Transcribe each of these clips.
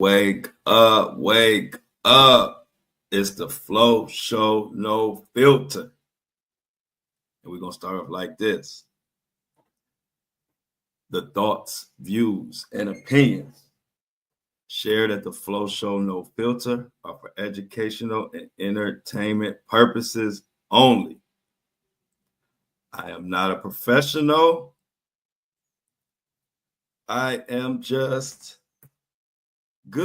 Wake up, wake up. It's the Flow Show, no filter. And we're going to start off like this. The thoughts, views, and opinions shared at the Flow Show, no filter are for educational and entertainment purposes only. I am not a professional. I am just good.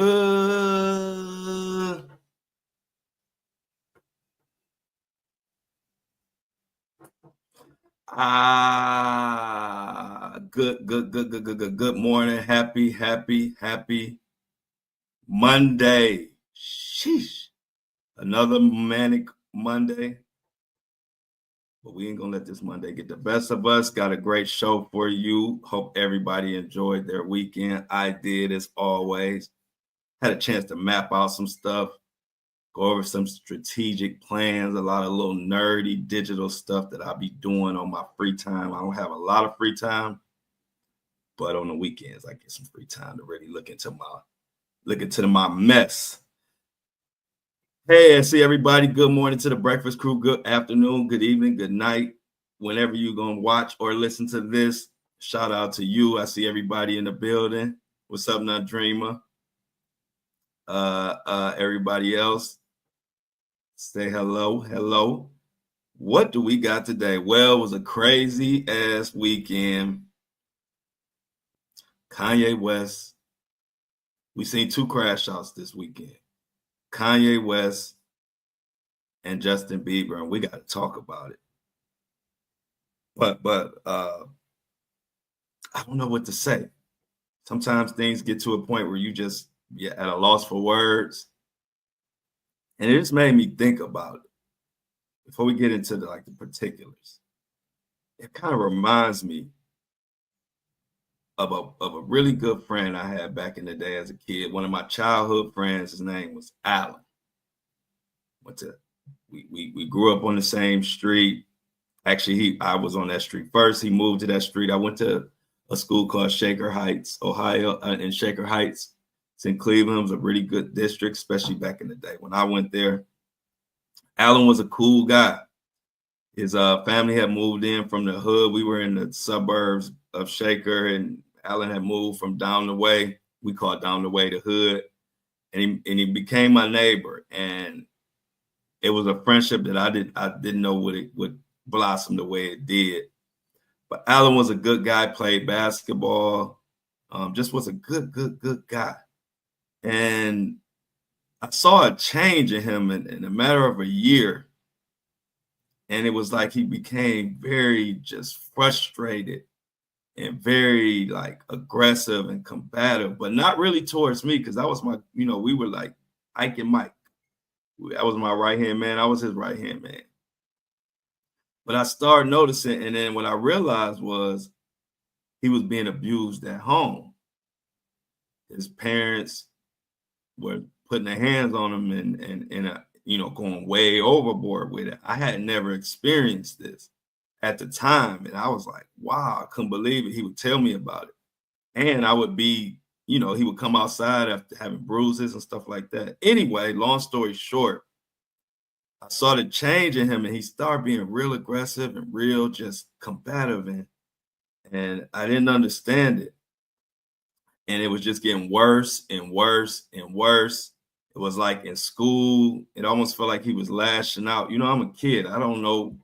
Good morning. Happy Monday. Sheesh. Another manic Monday. But we ain't gonna let this Monday get the best of us. Got a great show for you. Hope everybody enjoyed their weekend. I did, as always. Had a chance to map out some stuff, go over some strategic plans, a lot of little nerdy digital stuff that I'll be doing on my free time. I don't have a lot of free time, but on the weekends I get some free time to really look into my mess. Hey, I see everybody. Good morning to the breakfast crew. Good afternoon, good evening, good night. Whenever you're gonna watch or listen to this, shout out to you. I see everybody in the building. What's up, Not Dreamer? Everybody else, say hello. What do we got today? Well, it was a crazy ass weekend. Kanye West. We seen two crash outs this weekend. Kanye West and Justin Bieber, and we got to talk about it. But I don't know what to say. Sometimes things get to a point where you just at a loss for words. And it just made me think about it. Before we get into the particulars, it kind of reminds me of a really good friend I had back in the day as a kid. One of my childhood friends, his name was Alan. We grew up on the same street. Actually, I was on that street first. He moved to that street. I went to a school called Shaker Heights, Ohio, in Shaker Heights. It's in Cleveland. It was a really good district, especially back in the day. When I went there, Alan was a cool guy. His family had moved in from the hood. We were in the suburbs of Shaker, and Alan had moved from down the way. We call it down the way the hood. And he became my neighbor. And it was a friendship that I didn't know would blossom the way it did. But Alan was a good guy, played basketball, just was a good guy. And I saw a change in him in a matter of a year. And it was like he became very just frustrated and very aggressive and combative, but not really towards me, because that was my, we were like Ike and Mike. That was my right-hand man. I was his right-hand man. But I started noticing, and then what I realized was he was being abused at home. His parents were putting their hands on him and going way overboard with it. I had never experienced this at the time. And I was like, wow, I couldn't believe it. He would tell me about it. And I would be, he would come outside after having bruises and stuff like that. Anyway, long story short, I saw the change in him, and he started being real aggressive and real just combative. And I didn't understand it. And it was just getting worse and worse and worse. It was like in school, it almost felt like he was lashing out. I'm a kid. I don't know,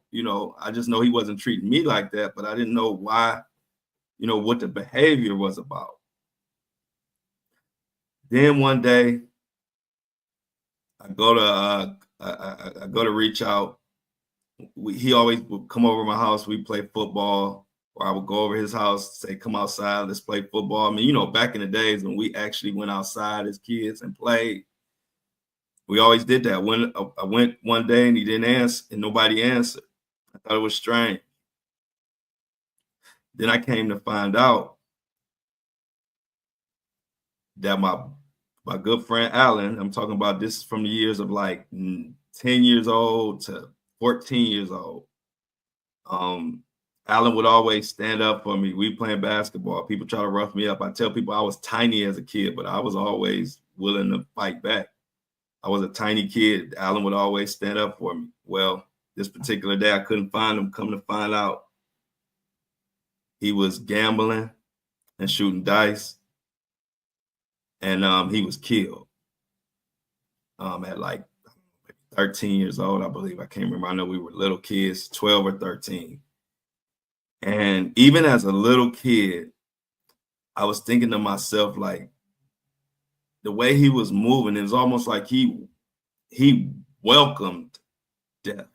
I just know he wasn't treating me like that, but I didn't know why, what the behavior was about. Then one day, I go to reach out. He always would come over to my house. We play football, or I would go over his house, say, come outside, let's play football. I mean, back in the days when we actually went outside as kids and played, we always did that. When I went one day and he didn't answer, and nobody answered, I thought it was strange. Then I came to find out that my good friend Alan, I'm talking about this from the years of 10 years old to 14 years old. Alan would always stand up for me. We playing basketball. People try to rough me up. I tell people I was tiny as a kid, but I was always willing to fight back. I was a tiny kid. Alan would always stand up for me. Well, this particular day, I couldn't find him. Come to find out, he was gambling and shooting dice, and he was killed at like 13 years old, I believe. I can't remember. I know we were little kids, 12 or 13. And even as a little kid, I was thinking to myself, like, the way he was moving, it was almost like he welcomed death.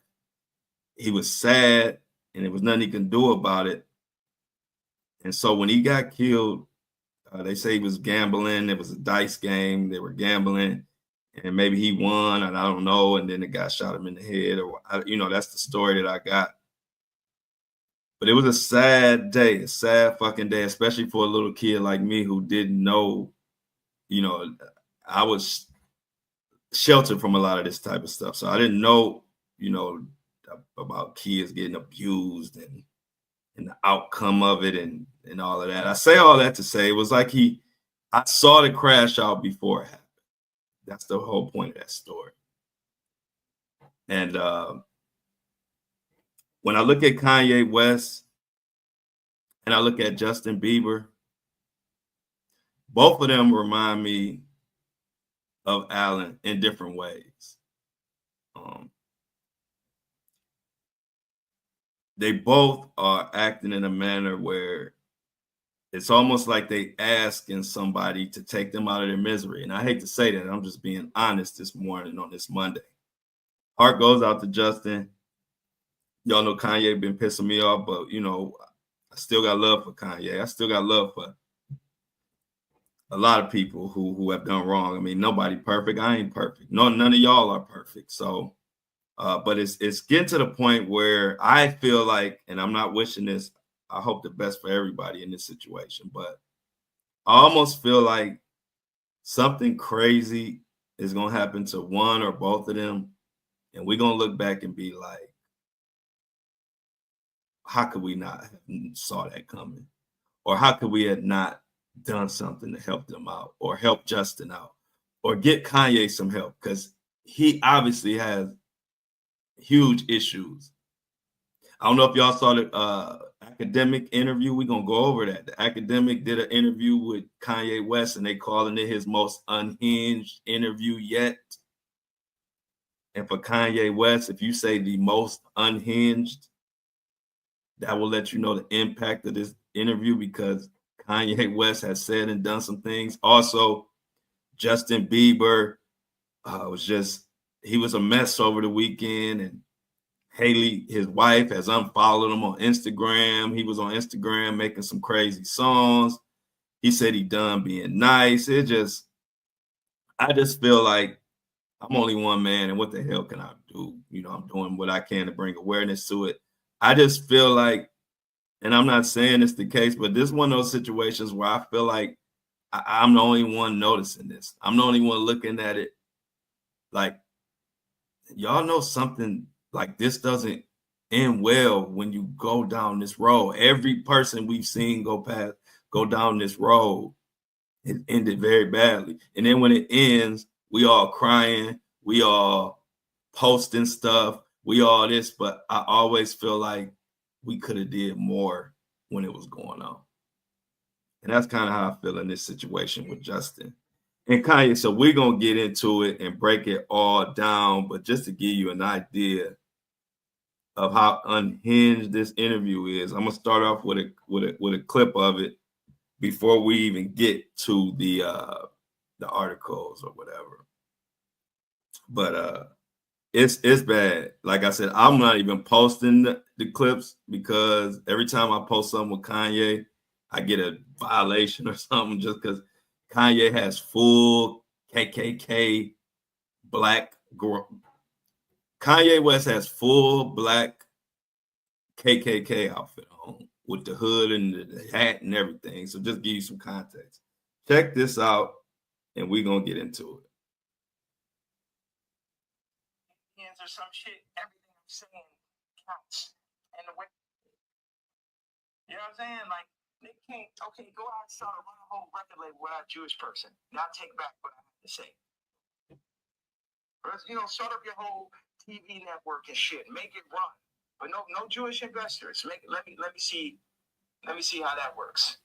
He was sad, and there was nothing he can do about it. And so when he got killed, they say he was gambling. It was a dice game. They were gambling, and maybe he won, and I don't know. And then the guy shot him in the head, or that's the story that I got. But it was a sad day, a sad fucking day, especially for a little kid like me who didn't know. I was sheltered from a lot of this type of stuff, so I didn't know, about kids getting abused and the outcome of it and all of that. I say all that to say it was like I saw the crash out before it happened. That's the whole point of that story. And when I look at Kanye West and I look at Justin Bieber, both of them remind me of Alan in different ways. They both are acting in a manner where it's almost like they asking somebody to take them out of their misery. And I hate to say that. I'm just being honest this morning on this Monday. Heart goes out to Justin. Y'all know Kanye been pissing me off, but, I still got love for Kanye. I still got love for a lot of people who have done wrong. I mean, nobody perfect. I ain't perfect. No, none of y'all are perfect. So, but it's getting to the point where I feel like, and I'm not wishing this, I hope the best for everybody in this situation, but I almost feel like something crazy is going to happen to one or both of them. And we're going to look back and be like, how could we not have saw that coming? Or how could we have not done something to help them out or help Justin out or get Kanye some help? Because he obviously has huge issues. I don't know if y'all saw the Academic interview. We're going to go over that. The Academic did an interview with Kanye West, and they calling it his most unhinged interview yet. And for Kanye West, if you say the most unhinged, that will let you know the impact of this interview, because Kanye West has said and done some things. Also, Justin Bieber he was a mess over the weekend, and Haley, his wife, has unfollowed him on Instagram. He was on Instagram making some crazy songs. He said he done being nice. I just feel like I'm only one man, and what the hell can I do? I'm doing what I can to bring awareness to it. I just feel like, and I'm not saying it's the case, but this is one of those situations where I feel like I'm the only one noticing this. I'm the only one looking at it like, y'all know something like this doesn't end well when you go down this road. Every person we've seen go down this road, it ended very badly. And then when it ends, we all crying, we all posting stuff, we all this, but I always feel like we could have did more when it was going on. And that's kind of how I feel in this situation with Justin and Kanye. So we're going to get into it and break it all down. But just to give you an idea of how unhinged this interview is, I'm going to start off with a clip of it before we even get to the articles or whatever. But it's bad. Like I said, I'm not even posting the clips, because every time I post something with Kanye, I get a violation or something, just because Kanye has full KKK black. Kanye West has full black KKK outfit on with the hood and the hat and everything. So just give you some context. Check this out, and we're going to get into it. Or some shit, everything I'm saying counts. And the way, you know what I'm saying? Like, they can't, okay, go out and start a whole record label without a Jewish person. Not take back what I to say. You know, start up your whole TV network and shit, make it run. But no Jewish investors. Let me see how that works.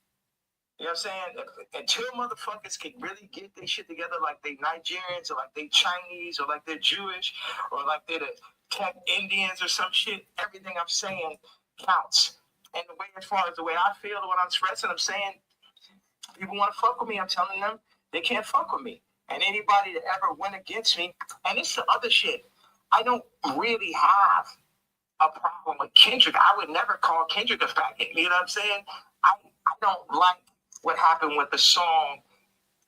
You know what I'm saying? Until motherfuckers can really get their shit together, like they Nigerians or like they Chinese or like they're Jewish or like they're the tech Indians or some shit, everything I'm saying counts. And the way, as far as the way I feel, what I'm expressing, I'm saying people want to fuck with me. I'm telling them they can't fuck with me. And anybody that ever went against me, and it's the other shit. I don't really have a problem with Kendrick. I would never call Kendrick a faggot. You know what I'm saying? I don't like what happened with the song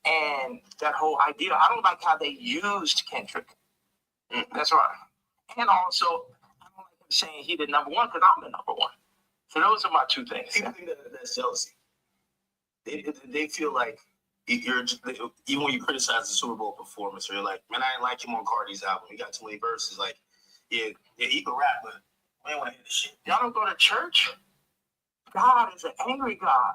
and that whole idea. I don't like how they used Kendrick. That's right. And also, I don't like him saying he the number one because I'm the number one. So those are my two things. People think that's jealousy. They feel like you're even when you criticize the Super Bowl performance, or you're like, man, I didn't like him on Cardi's album. He got too many verses. Like, yeah, he can rap, but we ain't want to hear this shit. Y'all don't go to church? God is an angry God.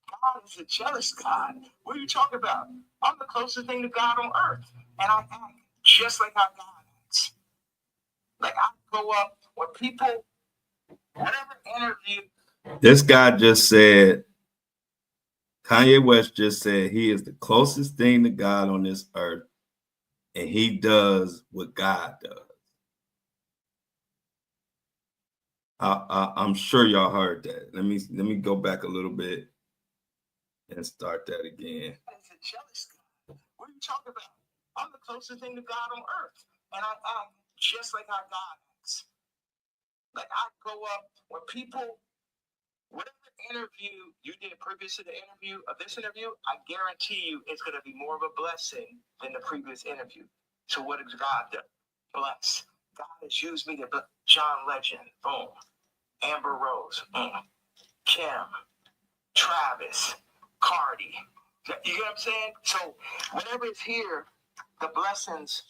God is a jealous God. What are you talking about? I'm the closest thing to God on earth. And I act just like how God acts. Like I go up when people, whatever interview. This guy just said, Kanye West just said he is the closest thing to God on this earth. And he does what God does. I'm sure y'all heard that. Let me go back a little bit and start that again. It's a jealous God. What are you talking about? I'm the closest thing to God on earth. And I act just like how God acts. Like I go up when people, whatever interview you did previous to the interview of this interview, I guarantee you it's going to be more of a blessing than the previous interview. So what does God do? Bless. God has used me to bless John Legend, boom. Amber Rose, Kim, Travis, Cardi. You get what I'm saying? So whenever it's here, the blessings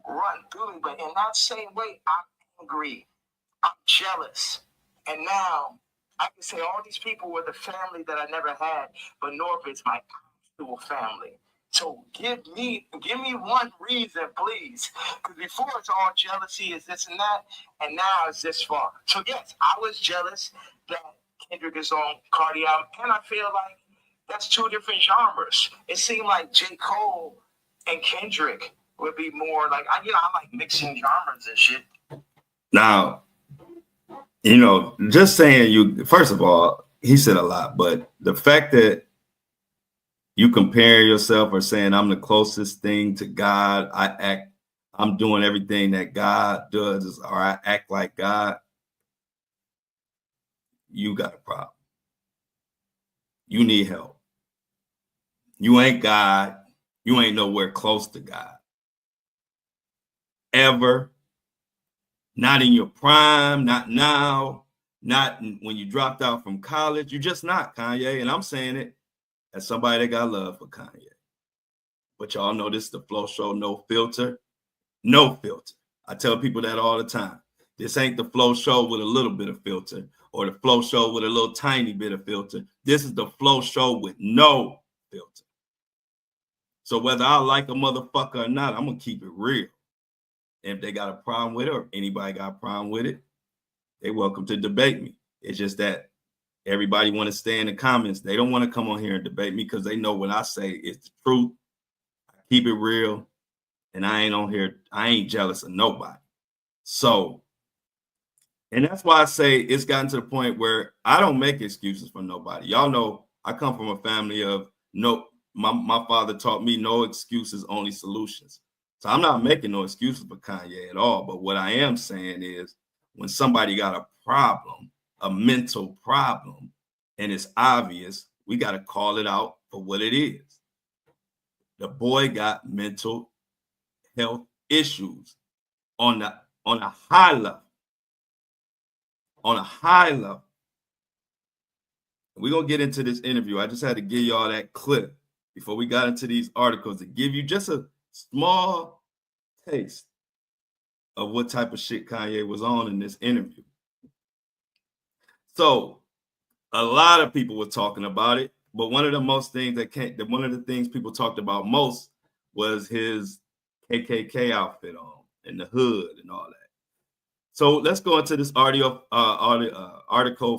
run through me. But in that same way, I'm angry. I'm jealous. And now I can say all these people were the family that I never had, but Northridge my actual family. So give me one reason, please. Because before it's all jealousy, is this and that, and now it's this far. So yes, I was jealous that Kendrick is on Cardi album, and I feel like that's two different genres. It seemed like J. Cole and Kendrick would be more like I like mixing genres and shit. Now, you know, just saying you, first of all, he said a lot, but the fact that you compare yourself or saying I'm the closest thing to God, I'm doing everything that God does, or I act like God, you got a problem. You need help. You ain't God. You ain't nowhere close to God. Ever. Not in your prime, not now, not when you dropped out from college. You're just not, Kanye. And I'm saying it as somebody that got love for Kanye. But y'all know this is the Flow Show, no filter. No filter. I tell people that all the time. This ain't the Flow Show with a little bit of filter or the Flow Show with a little tiny bit of filter. This is the Flow Show with no filter. So whether I like a motherfucker or not, I'm going to keep it real. And if they got a problem with it or anybody got a problem with it, they welcome to debate me. It's just that everybody want to stay in the comments. They don't want to come on here and debate me because they know what I say is the truth. I keep it real. And I ain't on here. I ain't jealous of nobody. So, and that's why I say it's gotten to the point where I don't make excuses for nobody. Y'all know I come from a family of my father taught me no excuses, only solutions. So I'm not making no excuses for Kanye at all. But what I am saying is when somebody got a problem, a mental problem, and it's obvious, we got to call it out for what it is. The boy got mental health issues on a high level. On a high level. We're going to get into this interview. I just had to give y'all that clip before we got into these articles to give you just a small taste of what type of shit Kanye was on in this interview. So a lot of people were talking about it, but one of the things people talked about most was his KKK outfit on and the hood and all that. So let's go into this article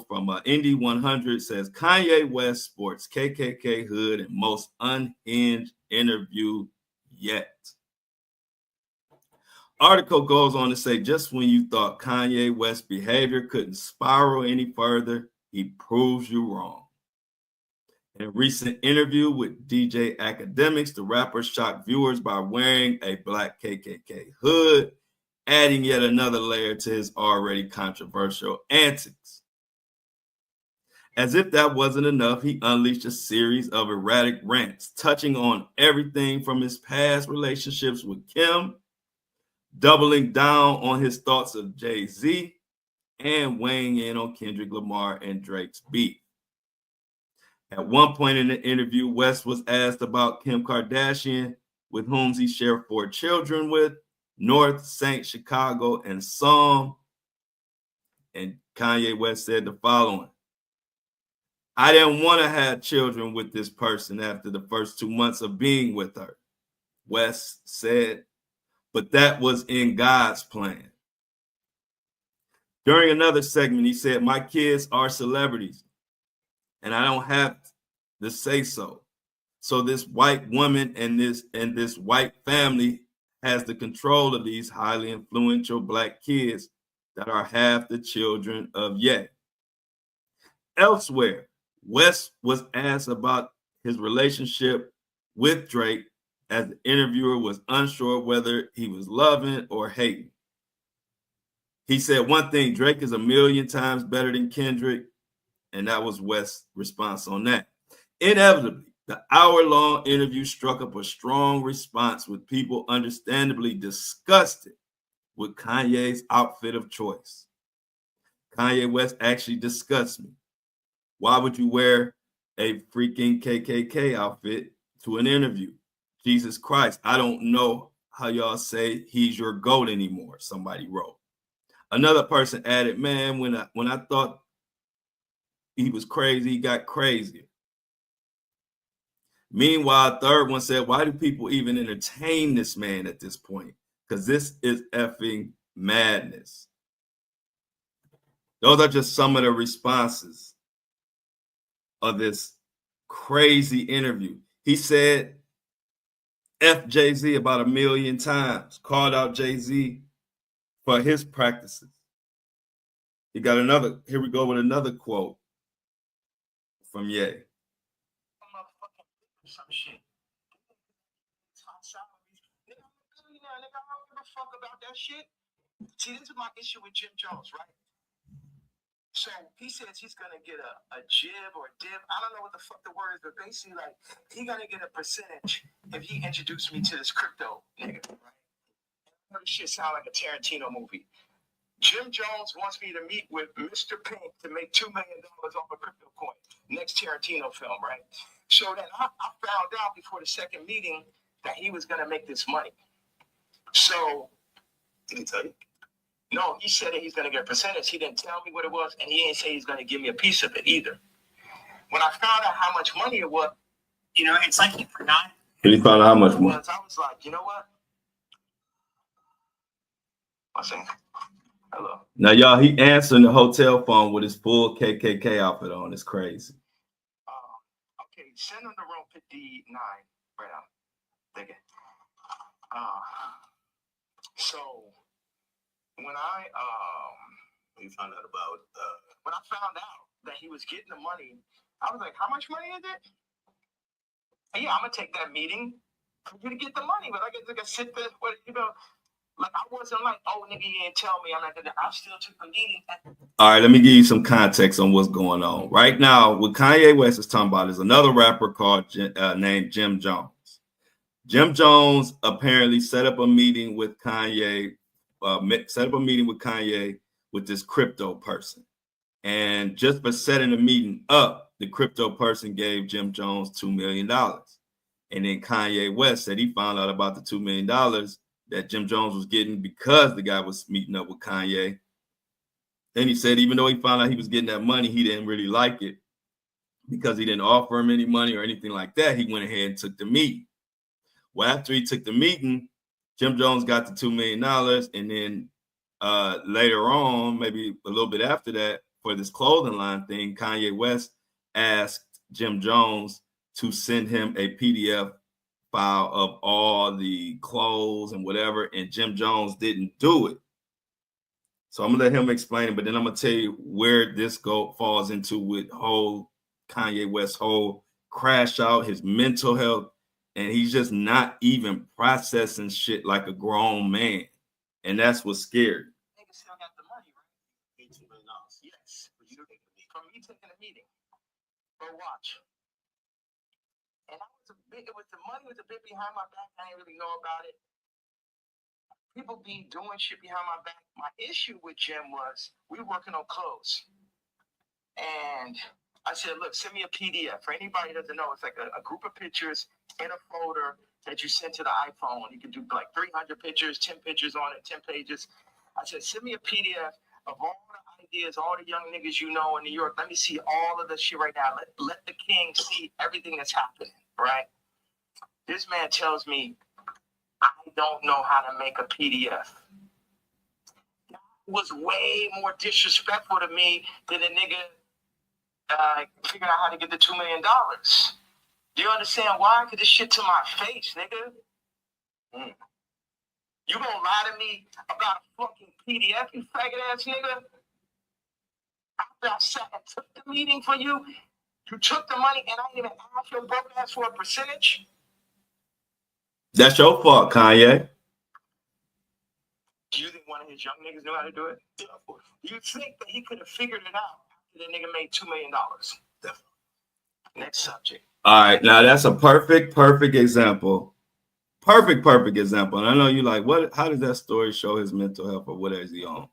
from Indy 100. Says Kanye West sports KKK hood and most unhinged interview yet. Article goes on to say, just when you thought Kanye West's behavior couldn't spiral any further, he proves you wrong. In a recent interview with DJ Academics, the rapper shocked viewers by wearing a black KKK hood, adding yet another layer to his already controversial antics. As if that wasn't enough, he unleashed a series of erratic rants, touching on everything from his past relationships with Kim, doubling down on his thoughts of Jay-Z, and weighing in on Kendrick Lamar and Drake's beef. At one point in the interview, West was asked about Kim Kardashian, with whom he shared 4 children with, North, Saint, Chicago, and Psalm. And Kanye West said the following: I didn't want to have children with this person after the first 2 months of being with her, West said, but that was in God's plan. During another segment, he said, my kids are celebrities, and I don't have to say so. So this white woman and this white family has the control of these highly influential black kids that are half the children of Ye. Elsewhere, West was asked about his relationship with Drake, as the interviewer was unsure whether he was loving or hating. He said one thing, Drake is 1,000,000 times better than Kendrick, and that was West's response on that. Inevitably, the hour-long interview struck up a strong response, with people understandably disgusted with Kanye's outfit of choice. Kanye West actually disgusts me. Why would you wear a freaking KKK outfit to an interview? Jesus Christ, I don't know how y'all say he's your GOAT anymore, somebody wrote. Another person added, man, when I thought he was crazy, he got crazier. Meanwhile, a third one said, why do people even entertain this man at this point? Because this is effing madness. Those are just some of the responses of this crazy interview. He said F Jay-Z about 1,000,000 times, called out Jay-Z for his practices. He got another, here we go with another quote from Ye. Some shit. Nigga, I'm a billionaire, nigga. I don't give a fuck about that shit. See, this is my issue with Jim Jones, right? So he says he's gonna get a jib or a dib. I don't know what the fuck the word is, but basically, like, he gonna get a percentage if he introduced me to this crypto nigga, right? This shit sound like a Tarantino movie. Jim Jones wants me to meet with Mr. Pink to make $2 million off a crypto coin. Next Tarantino film, right? So then I found out before the second meeting that he was going to make this money. So, Did he tell you? No, he said that he's going to get a percentage. He didn't tell me what it was, and he didn't say he's going to give me a piece of it either. When I found out how much money it was, you know, it's like he forgot. When he found out how much money? I was like, you know what? I saying, hello. Now, y'all, he answering the hotel phone with his full KKK outfit on. It's crazy. Okay, send him to room 59 right now. Thank you. So when I You found out about when I found out that he was getting the money, I was like, how much money is it? And yeah, I'm gonna take that meeting for you to get the money, but I get to sit there, like I wasn't like, oh nigga, you didn't tell me. I'm not gonna. I still took the meeting. All right, let me give you some context on what's going on right now. What Kanye West is talking about is another rapper called named Jim Jones. Jim Jones apparently set up a meeting with Kanye. With this crypto person, and just for setting the meeting up, the crypto person gave Jim Jones $2 million. And then Kanye West said he found out about the $2 million that Jim Jones was getting because the guy was meeting up with Kanye. Then he said even though he found out he was getting that money, he didn't really like it because he didn't offer him any money or anything like that. He went ahead and took the meeting. Well, after he took the meeting, Jim Jones got the $2 million. And then later on, maybe a little bit after that, for this clothing line thing, Kanye West asked Jim Jones to send him a PDF file of all the clothes and whatever, and Jim Jones didn't do it. So I'm gonna let him explain it, but then I'm gonna tell you where this falls into with whole Kanye West's whole crash out, his mental health, and he's just not even processing shit like a grown man, and that's what's scary. Nigga still got the money, right? $18 million. Yes. From me taking a meeting. But watch. And it was the money was a bit behind my back. I didn't really know about it. People be doing shit behind my back. My issue with Jim was we were working on clothes. And I said, look, send me a PDF. For anybody who doesn't know, it's like a group of pictures in a folder that you send to the iPhone. You can do like 300 pictures, 10 pictures on it, 10 pages. I said, send me a PDF of all the ideas, all the young niggas you know in New York. Let me see all of the shit right now. Let the king see everything that's happening, right? This man tells me, I don't know how to make a PDF. That was way more disrespectful to me than a nigga figuring out how to get the $2 million. Do you understand why? Because this shit to my face, nigga. You gonna lie to me about a fucking PDF, you faggot ass nigga? After I sat and took the meeting for you, you took the money and I didn't even ask your broke ass for a percentage? That's your fault, Kanye. Do you think one of his young niggas knew how to do it? Do you think that he could have figured it out after the nigga made $2 million? Definitely. Next subject. All right, now that's a perfect example. Perfect example. And I know you're like, what? How does that story show his mental health or what is he on?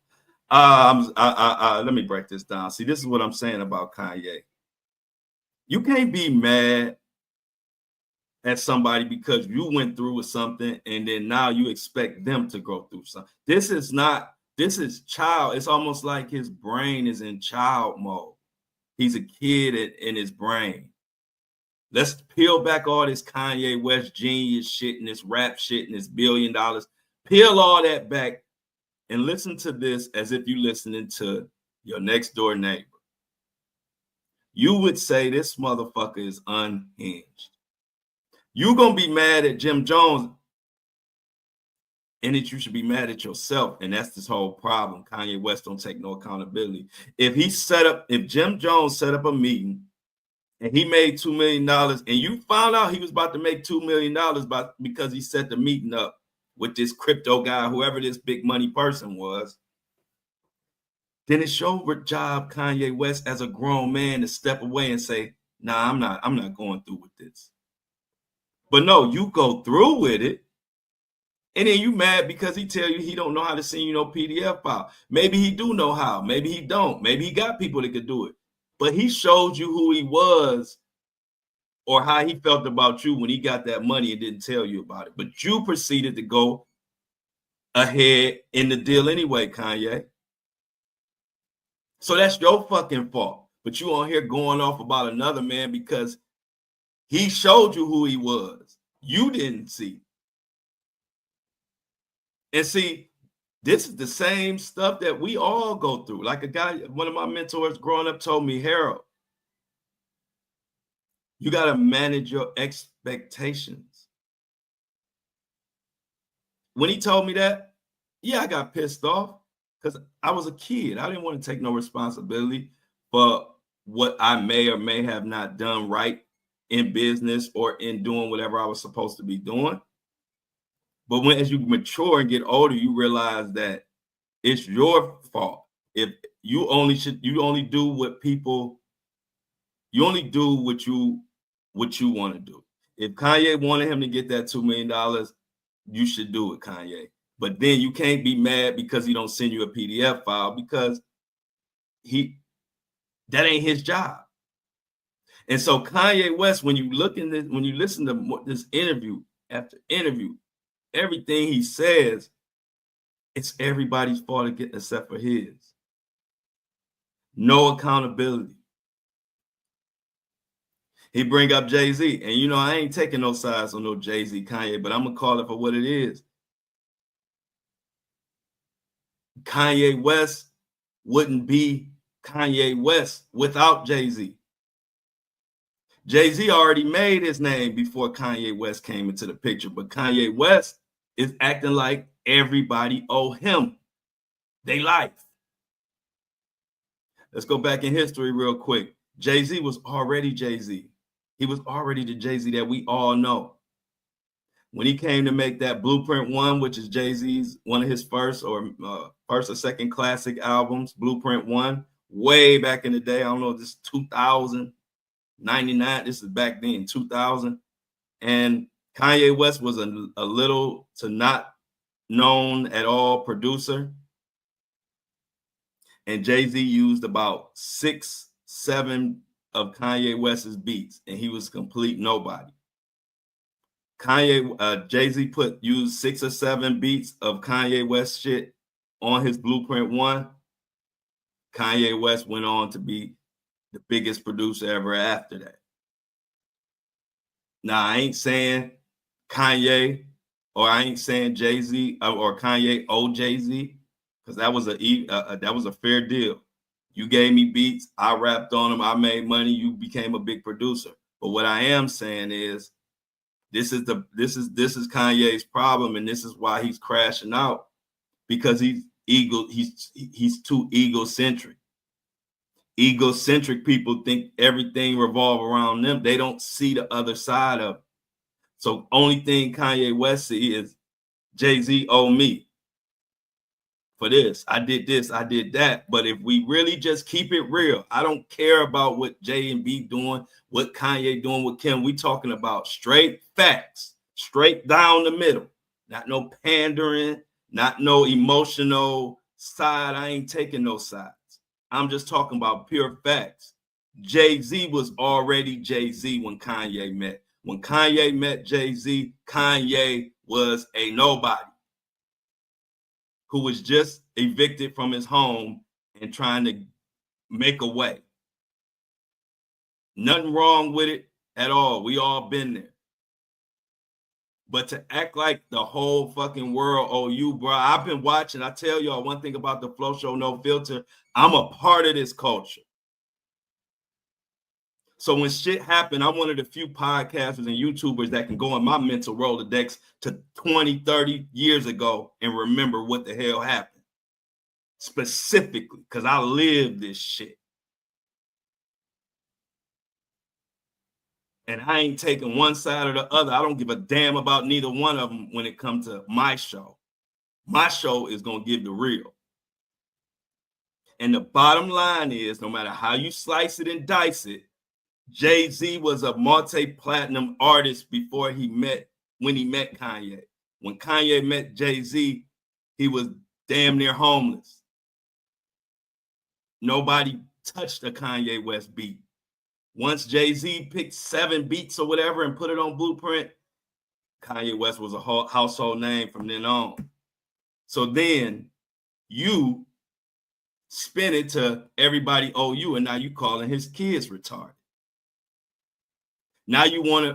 Let me break this down. See, this is what I'm saying about Kanye. You can't be mad at somebody because you went through with something and then now you expect them to go through something. This is child. It's almost like his brain is in child mode. He's a kid in his brain. Let's peel back all this Kanye West genius shit and this rap shit and this $1 billion. Peel all that back and listen to this as if you're listening to your next door neighbor. You would say this motherfucker is unhinged. You're going to be mad at Jim Jones, and that you should be mad at yourself. And that's this whole problem. Kanye West don't take no accountability. If Jim Jones set up a meeting and he made $2 million and you found out he was about to make $2 million because he set the meeting up with this crypto guy, whoever this big money person was, then it's your job, Kanye West, as a grown man, to step away and say, nah, I'm not going through with this. But no, you go through with it, and then you mad because he tell you he don't know how to send you no PDF file. Maybe he do know how. Maybe he don't. Maybe he got people that could do it. But he showed you who he was or how he felt about you when he got that money and didn't tell you about it. But you proceeded to go ahead in the deal anyway, Kanye. So that's your fucking fault. But you on here going off about another man because he showed you who he was. You didn't see. And see, this is the same stuff that we all go through. Like one of my mentors growing up told me, Harold, you got to manage your expectations. When he told me that, yeah, I got pissed off because I was a kid. I didn't want to take no responsibility for what I may or may have not done right in business or in doing whatever I was supposed to be doing. But as you mature and get older, you realize that it's your fault. If you only do what you want to do. If Kanye wanted him to get that $2 million, you should do it, Kanye. But then you can't be mad because he don't send you a PDF file because that ain't his job. And so Kanye West, when you listen to this interview after interview, everything he says, it's everybody's fault except for his. No accountability. He bring up Jay-Z. And, you know, I ain't taking no sides on no Jay-Z, Kanye, but I'm going to call it for what it is. Kanye West wouldn't be Kanye West without Jay-Z. Jay-Z already made his name before Kanye West came into the picture, but Kanye West is acting like everybody owe him their life. Let's go back in history real quick. Jay-Z was already Jay-Z. He was already the Jay-Z that we all know. When he came to make that Blueprint 1, which is Jay-Z's one of his first or second classic albums, Blueprint 1, way back in the day. I don't know, this is 2000, 99. This is back then, 2000. And Kanye West was a little to not known at all producer. And Jay-Z used about 6, 7 of Kanye West's beats, and he was complete nobody. Jay-Z used 6 or 7 beats of Kanye West shit on his Blueprint 1. Kanye West went on to be the biggest producer ever after that. Now, I ain't saying Kanye or I ain't saying Jay-Z or Kanye owe Jay-Z, because that was a fair deal. You gave me beats, I rapped on them, I made money, you became a big producer. But what I am saying is this is Kanye's problem, and this is why he's crashing out, because he's too egocentric. Egocentric people think everything revolves around them. They don't see the other side of it. So only thing Kanye West see is Jay-Z owe me for this. I did this, I did that. But if we really just keep it real, I don't care about what Jay and B doing, what Kanye doing with Kim. We talking about straight facts, straight down the middle. Not no pandering, not no emotional side. I ain't taking no sides. I'm just talking about pure facts. Jay-Z was already Jay-Z when Kanye met. When Kanye met Jay-Z, Kanye was a nobody who was just evicted from his home and trying to make a way. Nothing wrong with it at all. We all been there. But to act like the whole fucking world owe you, bro. I've been watching. I tell y'all one thing about the Flow Show No Filter. I'm a part of this culture. So when shit happened, I'm one of the few podcasters and YouTubers that can go in my mental Rolodex to 20, 30 years ago and remember what the hell happened. Specifically, because I lived this shit. And I ain't taking one side or the other. I don't give a damn about neither one of them when it comes to my show. My show is going to give the real. And the bottom line is, no matter how you slice it and dice it, Jay-Z was a multi-platinum artist when he met Kanye. When Kanye met Jay-Z, he was damn near homeless. Nobody touched a Kanye West beat. Once Jay-Z picked 7 beats or whatever and put it on Blueprint, Kanye West was a household name from then on. So then you spin it to everybody owe you, and now you calling his kids retarded. Now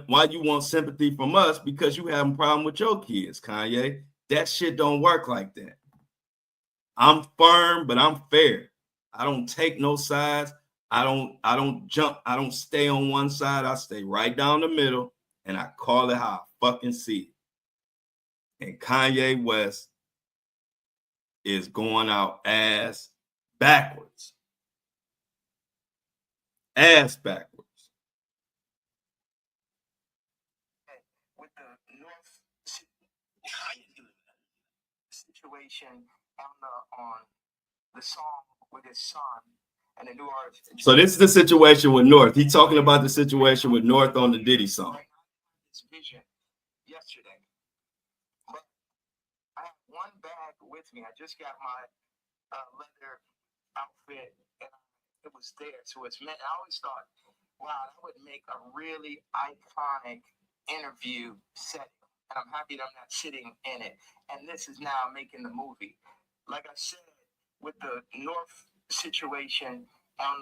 why you want sympathy from us? Because you have a problem with your kids, Kanye. That shit don't work like that. I'm firm, but I'm fair. I don't take no sides. I don't jump. I don't stay on one side. I stay right down the middle, and I call it how I fucking see it. And Kanye West is going out ass backwards. Ass backwards. With the North situation on the song with his son and the new artist. So this is the situation with North. He's talking about the situation with North on the Diddy song. His vision yesterday. But I have one bag with me. I just got my leather outfit, and it was there. So it's meant. I always thought, wow, that would make a really iconic interview setting. And I'm happy that I'm not sitting in it. And this is now making the movie. Like I said, with the North situation on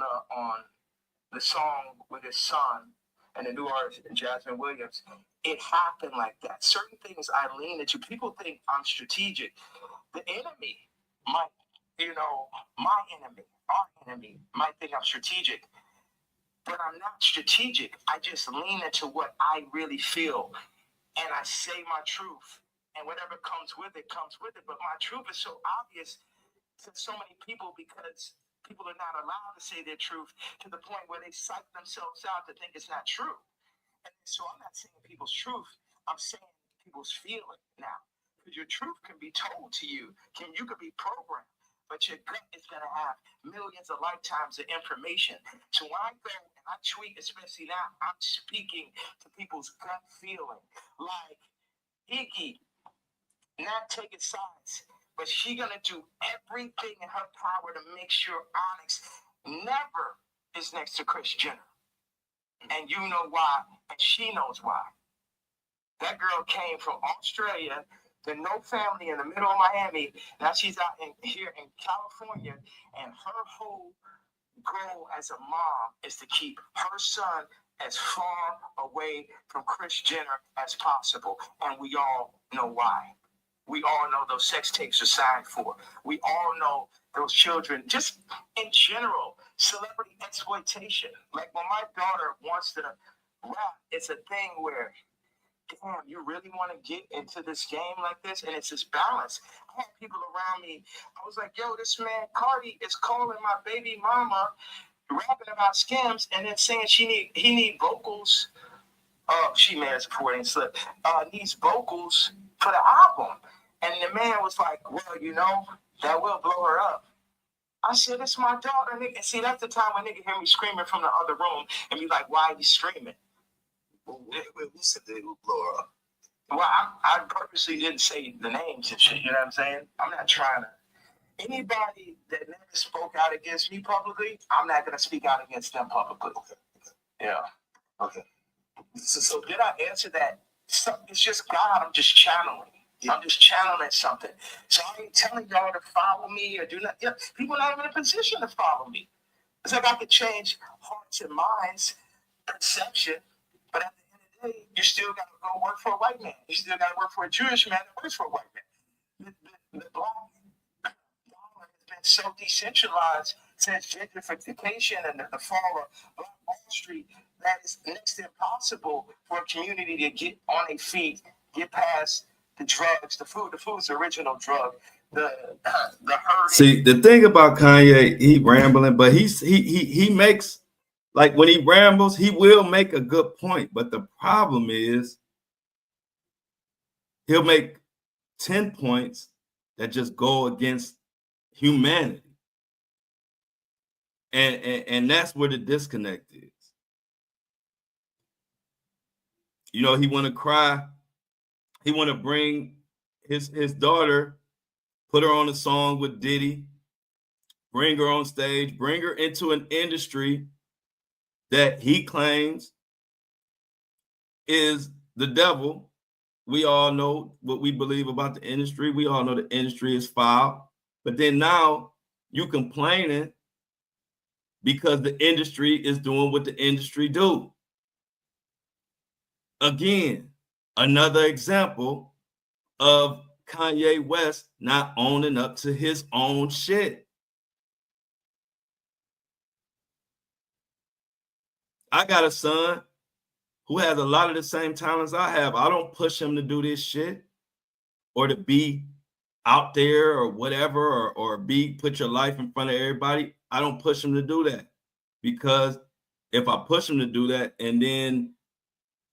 the song with his son and the new artist Jasmine Williams. It happened like that. Certain things I lean into. People think I'm strategic. The enemy might, my enemy, our enemy might think I'm strategic, but I'm not strategic. I just lean into what I really feel, and I say my truth, and whatever comes with it comes with it. But my truth is so obvious to so many people because people are not allowed to say their truth to the point where they psych themselves out to think it's not true. And so I'm not saying people's truth. I'm saying people's feeling now. Because your truth can be told to you. You could be programmed. But your gut is going to have millions of lifetimes of information. So when I go and I tweet, especially now, I'm speaking to people's gut feeling. Like, Iggy, not taking sides, but she going to do everything in her power to make sure Onyx never is next to Kris Jenner. And you know why, and she knows why. That girl came from Australia to no family in the middle of Miami. Now she's out here in California, and her whole goal as a mom is to keep her son as far away from Kris Jenner as possible. And we all know why. We all know those sex tapes are signed for. We all know those children, just in general, celebrity exploitation. Like when my daughter wants to rap, it's a thing where, damn, you really want to get into this game like this? And it's this balance. I had people around me. I was like, yo, this man, Cardi, is calling my baby mama, rapping about scams, and then saying he need vocals. She may have supporting slip. Needs vocals for the album. And the man was like, well, that will blow her up. I said, it's my daughter, nigga. And see, that's the time when nigga hear me screaming from the other room and be like, why are you screaming? Who said they would blow her up? Well, I purposely didn't say the names and shit, you know what I'm saying? I'm not trying to. Anybody that never spoke out against me publicly, I'm not going to speak out against them publicly. Okay. Yeah. Okay. So did I answer that? It's just God. I'm just channeling. I'm just channeling something. So I ain't telling y'all to follow me or do not. People are not even in a position to follow me. It's like I could change hearts and minds, perception, but at the end of the day, you still got to go work for a white man. You still got to work for a Jewish man that works for a white man. The black dollar has been so decentralized since gentrification and the fall of Black Wall Street that it's next to impossible for a community to get on their feet, get past the drugs, the food. The food's the original drug. The herding. See, the thing about Kanye, he rambling, but he makes, like, when he rambles, he will make a good point. But the problem is he'll make 10 points that just go against humanity. And that's where the disconnect is. He want to cry. He want to bring his daughter, put her on a song with Diddy, bring her on stage, bring her into an industry that he claims is the devil. We all know what we believe about the industry. We all know the industry is foul. But then now you complaining because the industry is doing what the industry do. Again, another example of Kanye West not owning up to his own shit. I got a son who has a lot of the same talents I have. I don't push him to do this shit or to be out there or whatever, or put your life in front of everybody. I don't push him to do that, because if I push him to do that and then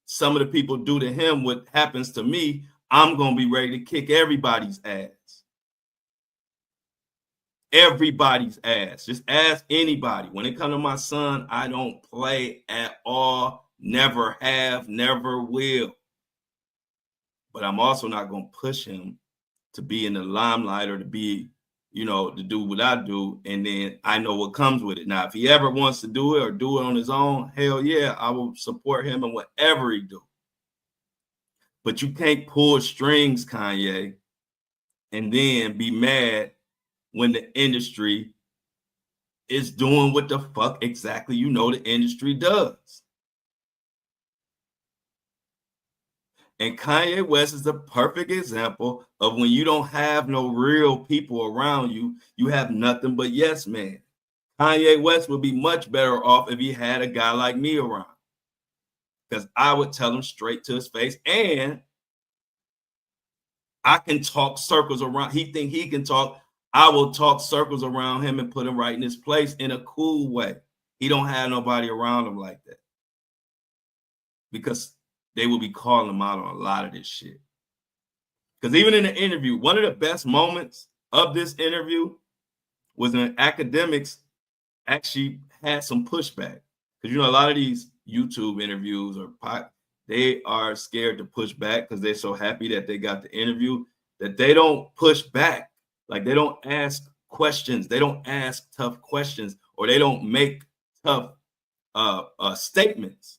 some of the people do to him what happens to me, I'm going to be ready to kick everybody's ass. Everybody's ass. Just ask anybody. When it comes to my son, I don't play at all. Never have, never will. But I'm also not going to push him to be in the limelight or to be, to do what I do. And then I know what comes with it. Now, if he ever wants to do it or do it on his own, hell yeah, I will support him in whatever he do. But you can't pull strings, Kanye, and then be mad when the industry is doing what the fuck exactly the industry does. And Kanye West is the perfect example of when you don't have no real people around you, you have nothing but yes man. Kanye West would be much better off if he had a guy like me around, because I would tell him straight to his face, and I can talk circles around. He think he can talk. I will talk circles around him and put him right in his place in a cool way. He don't have nobody around him like that, because they will be calling him out on a lot of this shit. Because even in the interview, one of the best moments of this interview was when academics actually had some pushback. Because, you know, a lot of these YouTube interviews they are scared to push back because they're so happy that they got the interview that they don't push back. Like, they don't ask questions. They don't ask tough questions, or they don't make tough statements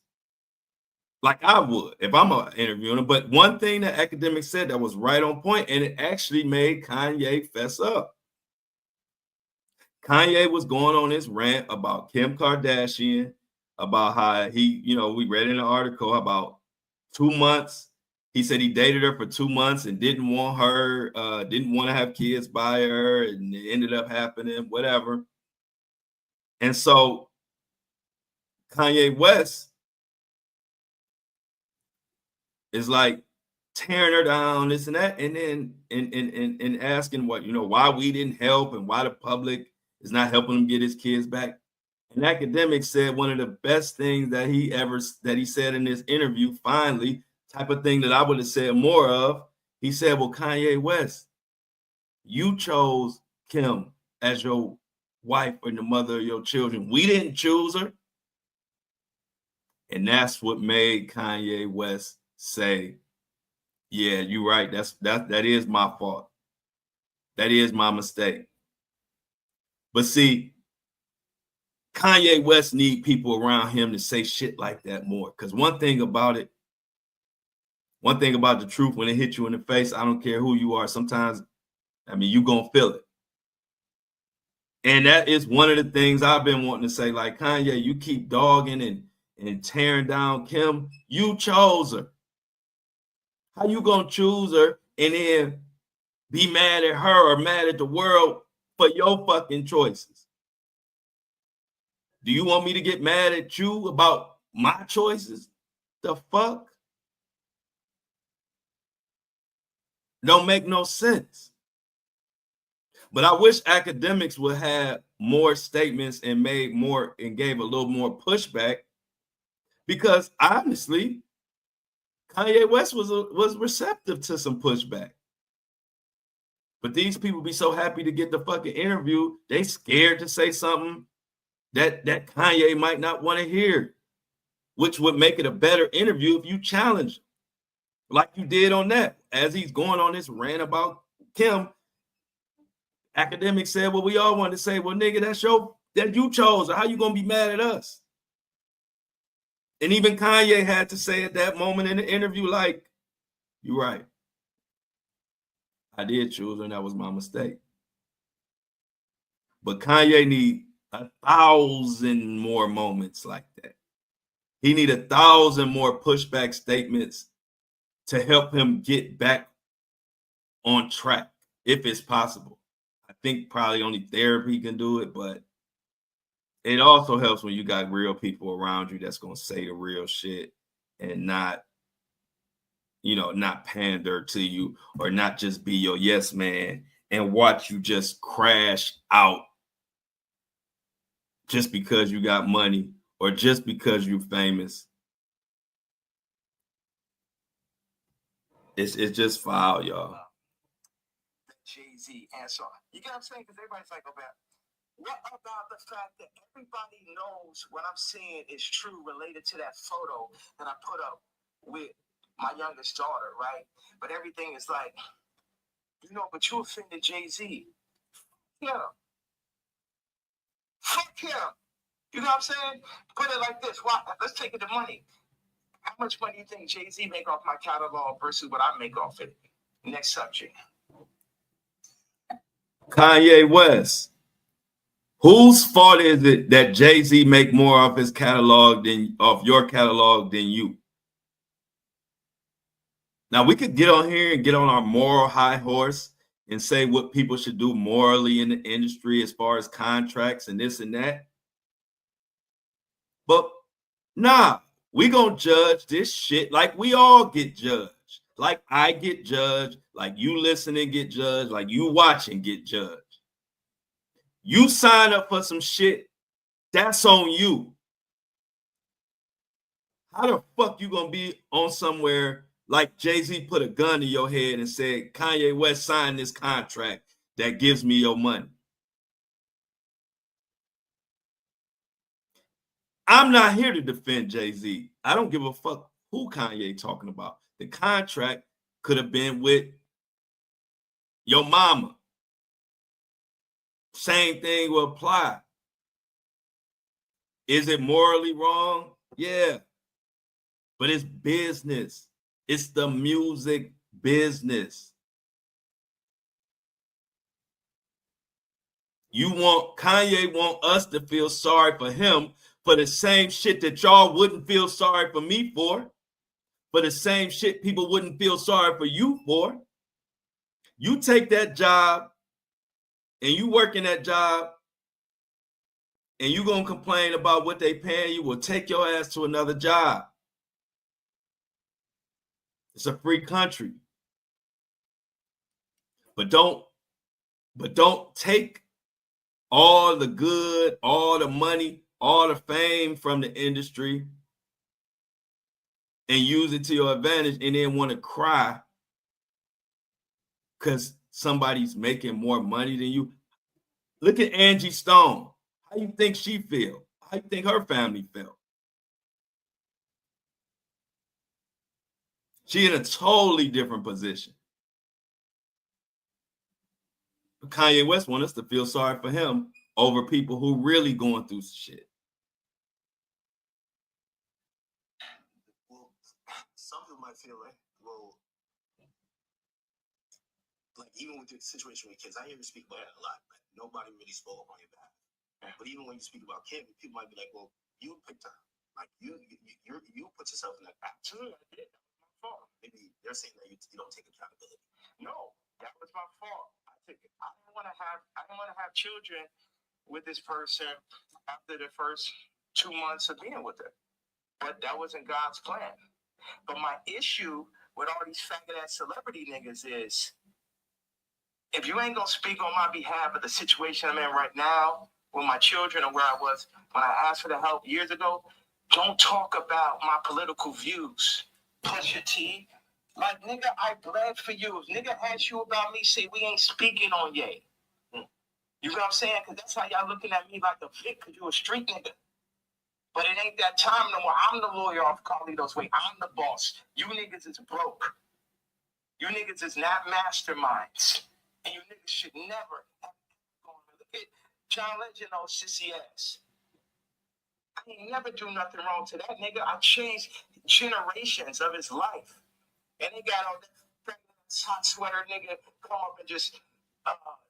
like I would if I'm interviewing him. But one thing that academics said that was right on point, and it actually made Kanye fess up. Kanye was going on his rant about Kim Kardashian, about how he, you know, we read in an article about 2 months. He said he dated her for 2 months and didn't want her, didn't want to have kids by her, and it ended up happening, whatever. And so Kanye West is like tearing her down, this and that, and then and asking what, you know, why we didn't help and why the public is not helping him get his kids back. And academics said one of the best things that he said in this interview, finally, type of thing that I would have said more of. He said, well, Kanye West, you chose Kim as your wife and the mother of your children. We didn't choose her. And that's what made Kanye West say, yeah, you're right. That is my fault. That is my mistake. But see, Kanye West need people around him to say shit like that more. Because one thing about the truth, when it hits you in the face, I don't care who you are. Sometimes, I mean, you gonna feel it. And that is one of the things I've been wanting to say. Like, Kanye, you keep dogging and tearing down Kim. You chose her. How you gonna choose her and then be mad at her or mad at the world for your fucking choices? Do you want me to get mad at you about my choices? The fuck? Don't make no sense. But I wish academics would have more statements and made more and gave a little more pushback, because honestly, Kanye West was receptive to some pushback. But these people be so happy to get the fucking interview, they scared to say something that Kanye might not want to hear, which would make it a better interview if you challenge him, like you did on that. As he's going on this rant about Kim, academics said, well, we all wanted to say, well, nigga, that you chose her. How you gonna be mad at us? And even Kanye had to say at that moment in the interview, like, you're right. I did choose her, and that was my mistake. But Kanye need 1,000 more moments like that. He need 1,000 more pushback statements to help him get back on track, if it's possible. I think probably only therapy can do it, but it also helps when you got real people around you that's going to say the real shit and not, you know, not pander to you, or not just be your yes man and watch you just crash out just because you got money or just because you're famous. It's just foul, y'all. Jay-Z answer. You get what I'm saying? Because everybody's like, oh, man, what about the fact that everybody knows what I'm saying is true related to that photo that I put up with my youngest daughter, right? But everything is like, you know, but you offended Jay-Z. Yeah. Fuck him. You know what I'm saying? Put it like this. Why? Let's take it to money. How much money do you think Jay-Z make off my catalog versus what I make off it? Next subject. Kanye West. Whose fault is it that Jay-Z make more off his catalog than off your catalog than you? Now we could get on here and get on our moral high horse and say what people should do morally in the industry as far as contracts and this and that. But nah, we gonna judge this shit like we all get judged. Like I get judged, like you listening get judged, like you watching get judged. You sign up for some shit, that's on you. How the fuck you gonna be on somewhere like Jay-Z put a gun to your head and said, Kanye West signed this contract that gives me your money? I'm not here to defend Jay-Z. I don't give a fuck who Kanye talking about. The contract could have been with your mama. Same thing will apply. Is it morally wrong? Yeah. But it's business. It's the music business. Kanye want us to feel sorry for him for the same shit that y'all wouldn't feel sorry for me for the same shit people wouldn't feel sorry for you for. You take that job and you work in that job and you gonna complain about what they paying you, will take your ass to another job. It's a free country. But don't take all the good, all the money, all the fame from the industry and use it to your advantage and then want to cry because somebody's making more money than you. Look at Angie Stone. How you think she feel? How you think her family felt? She in a totally different position. But Kanye West wants us to feel sorry for him over people who really going through shit. Well, some people might feel like, well, like even with the situation with kids, I hear you speak about it a lot, but nobody really spoke up on your behalf. But even when you speak about kids, people might be like, well, you picked her. Like you put yourself in that patch. Absolutely, I did. That was my fault. Maybe they're saying that you don't take accountability. No, that was my fault. I didn't want to have children with this person after the first 2 months of being with her. But that wasn't God's plan. But my issue with all these faggot ass celebrity niggas is, if you ain't gonna speak on my behalf of the situation I'm in right now with my children and where I was when I asked for the help years ago, don't talk about my political views. Push your T. Like, nigga, I bled for you. If nigga asks you about me, say we ain't speaking on Ye. You know what I'm saying? Because that's how y'all looking at me like a vic, because you a street nigga. But it ain't that time no more. I'm the lawyer off Carlito's way. I'm the boss. You niggas is broke. You niggas is not masterminds. And you niggas should never have look at John Legend, old sissy ass. I ain't never do nothing wrong to that nigga. I changed generations of his life. And they got on that hot sweater nigga come up and just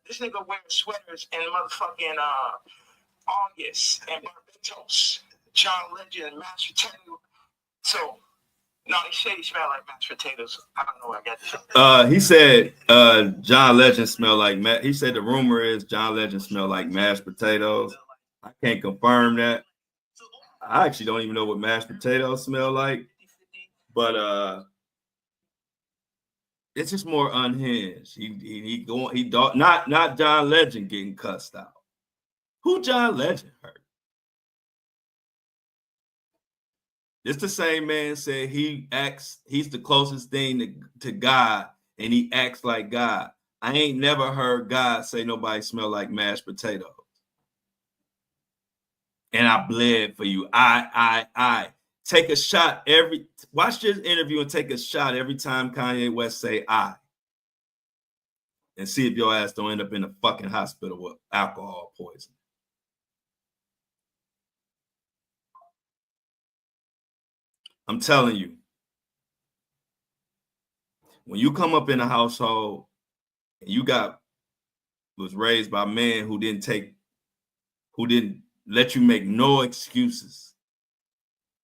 this nigga wears sweaters in motherfucking August and Barbados. John Legend, mashed potato. So no, he said he smelled like mashed potatoes. I don't know where I got this. He said John Legend smelled like he said the rumor is John Legend smelled like mashed potatoes. I can't confirm that. I actually don't even know what mashed potatoes smell like, but it's just more unhinged. He not John Legend getting cussed out. Who John Legend hurt? It's the same man said he's the closest thing to God, and he acts like God. I ain't never heard God say nobody smell like mashed potatoes. And I bled for you. I take a shot watch this interview and take a shot every time Kanye West say I. And see if your ass don't end up in a fucking hospital with alcohol poisoning. I'm telling you, when you come up in a household and you was raised by men who didn't let you make no excuses,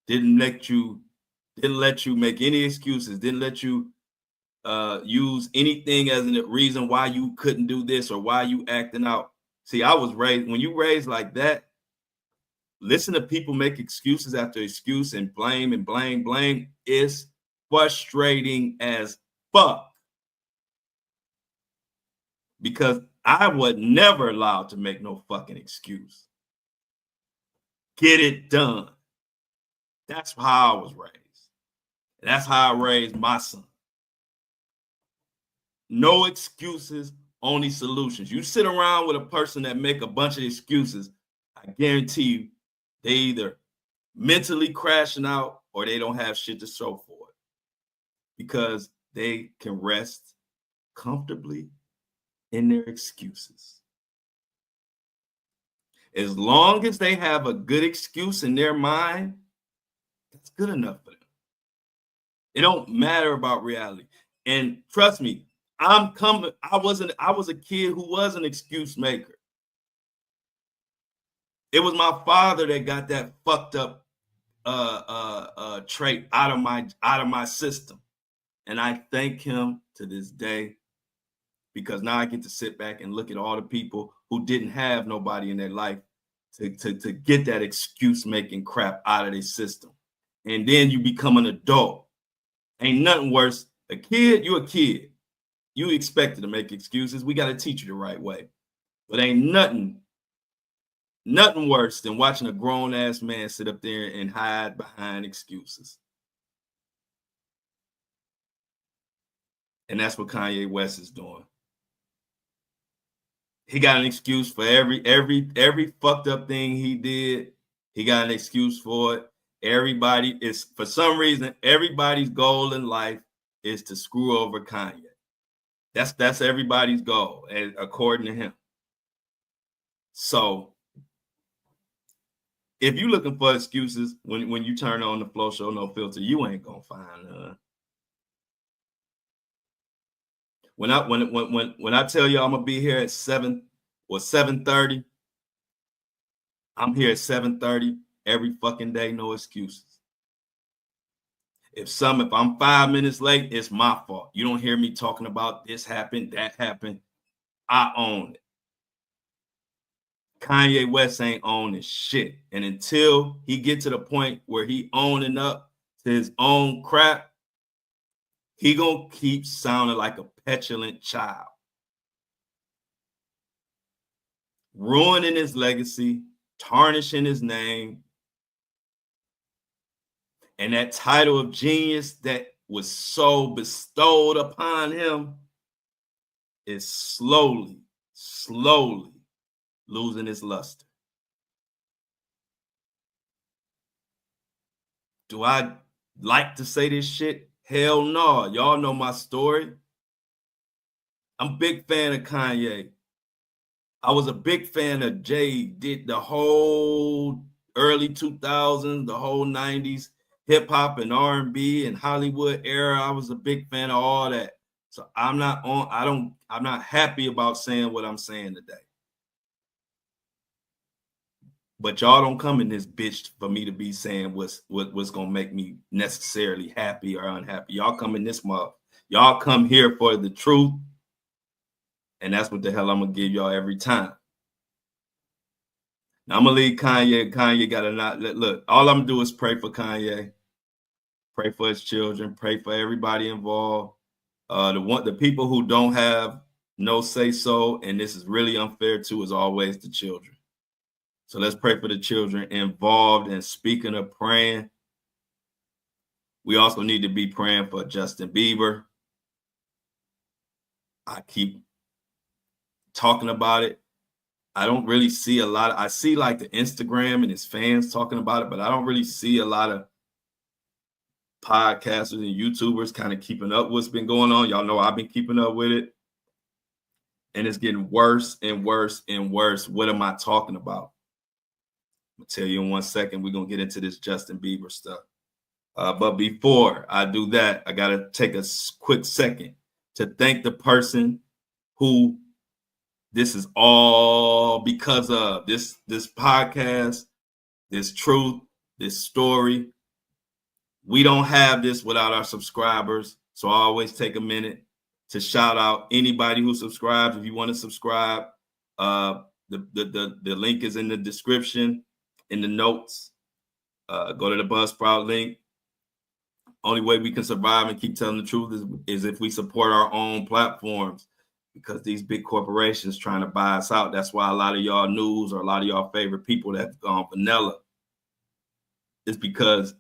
didn't let you make any excuses, didn't let you use anything as a reason why you couldn't do this or why you acting out. See, I was raised, when you raised like that, listen to people make excuses after excuse and blame is frustrating as fuck. Because I was never allowed to make no fucking excuse. Get it done. That's how I was raised. That's how I raised my son. No excuses, only solutions. You sit around with a person that make a bunch of excuses, I guarantee you, they either mentally crashing out or they don't have shit to show for it. Because they can rest comfortably in their excuses. As long as they have a good excuse in their mind, that's good enough for them. It don't matter about reality. And trust me, I was a kid who was an excuse maker. It was my father that got that fucked up trait out of my system. And I thank him to this day, because now I get to sit back and look at all the people who didn't have nobody in their life to get that excuse making crap out of their system. And then you become an adult. Ain't nothing worse. A kid, you a kid. You expected to make excuses. We got to teach you the right way. But ain't nothing worse than watching a grown ass man sit up there and hide behind excuses. And that's what Kanye West is doing. He got an excuse for every fucked up thing he did. He got an excuse for it. Everybody is, for some reason, everybody's goal in life is to screw over Kanye. That's everybody's goal, according to him. So if you're looking for excuses when you turn on the Flow Show No Filter, you ain't gonna find none. When I tell you I'm gonna be here at 7:30, I'm here at 7:30 every fucking day, no excuses. If I'm 5 minutes late, it's my fault. You don't hear me talking about this happened, that happened. I own it. Kanye West ain't owning shit. And until he get to the point where he owning up to his own crap, he gonna keep sounding like a petulant child. Ruining his legacy, tarnishing his name. And that title of genius that was so bestowed upon him is slowly losing its luster. Do I like to say this shit? Hell no. Y'all know my story. I'm a big fan of Kanye. I was a big fan of Jay. Did the whole early 2000s, the whole 90s hip hop and R&B and Hollywood era. I was a big fan of all that. So I'm not happy about saying what I'm saying today. But y'all don't come in this bitch for me to be saying what's gonna make me necessarily happy or unhappy. Y'all come in this month. Y'all come here for the truth. And that's what the hell I'm gonna give y'all every time. Now I'm gonna leave Kanye. Kanye gotta not look. All I'm gonna do is pray for Kanye, pray for his children, pray for everybody involved. The people who don't have no say so, and this is really unfair too, is always the children. So let's pray for the children involved. And speaking of praying, we also need to be praying for Justin Bieber. I keep talking about it. I don't really see a lot. I see like the Instagram and his fans talking about it, but I don't really see a lot of podcasters and YouTubers kind of keeping up what's been going on. Y'all know I've been keeping up with it. And it's getting worse and worse and worse. What am I talking about? I'm going to tell you in 1 second. We're going to get into this Justin Bieber stuff. But before I do that, I got to take a quick second to thank the person who this is all because of. This podcast, this truth, this story. We don't have this without our subscribers. So I always take a minute to shout out anybody who subscribes. If you want to subscribe, the link is in the description, in the notes. Go to the Buzzsprout link. Only way we can survive and keep telling the truth is if we support our own platforms, because these big corporations trying to buy us out. That's why a lot of y'all news or a lot of y'all favorite people that have gone vanilla is because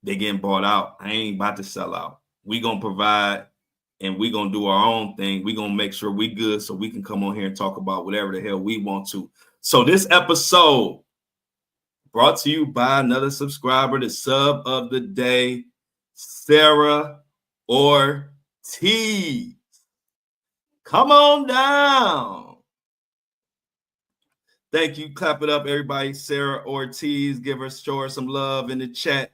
they getting bought out. I ain't about to sell out. We gonna provide and we gonna do our own thing. We gonna make sure we good so we can come on here and talk about whatever the hell we want to. So this episode brought to you by another subscriber, the sub of the day, Sarah Ortiz. Come on down. Thank you. Clap it up, everybody. Sarah Ortiz. Show her some love in the chat.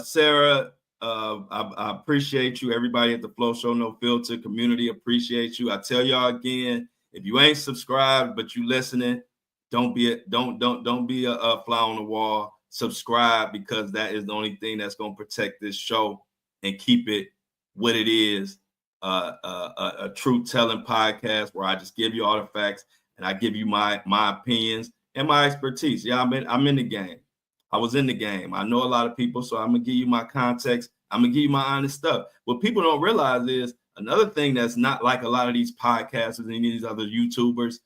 Sarah, I appreciate you. Everybody at the Flow Show No Filter community appreciate you. I tell y'all again, if you ain't subscribed but you listening, don't be a fly on the wall. Subscribe, because that is the only thing that's gonna protect this show and keep it what it is. A truth telling podcast where I just give you all the facts and I give you my opinions and my expertise. Yeah, I'm in the game. I was in the game. I know a lot of people, so I'm gonna give you my context. I'm gonna give you my honest stuff. What people don't realize is another thing that's not like a lot of these podcasters and these other YouTubers.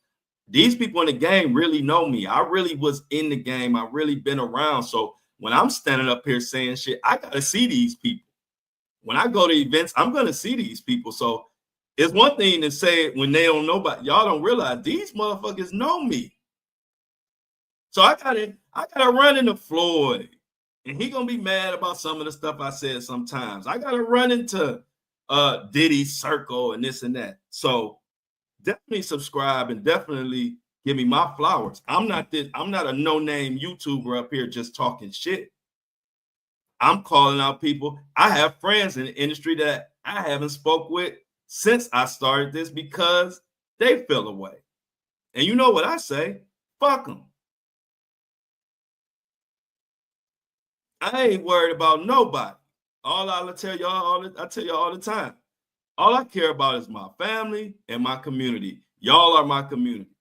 These people in the game really know me. I really was in the game. I really been around. So when I'm standing up here saying shit, I gotta see these people. When I go to events, I'm gonna see these people. So it's one thing to say it when they don't know, but y'all don't realize these motherfuckers know me. So I gotta run into Floyd, and he gonna be mad about some of the stuff I said sometimes. I gotta run into Diddy's circle and this and that. So definitely subscribe and definitely give me my flowers. I'm not a no-name YouTuber up here just talking shit. I'm calling out people. I have friends in the industry that I haven't spoke with since I started this because they fell away. And you know what I say? Fuck them. I ain't worried about nobody. I tell y'all all the time. All I care about is my family and my community. Y'all are my community.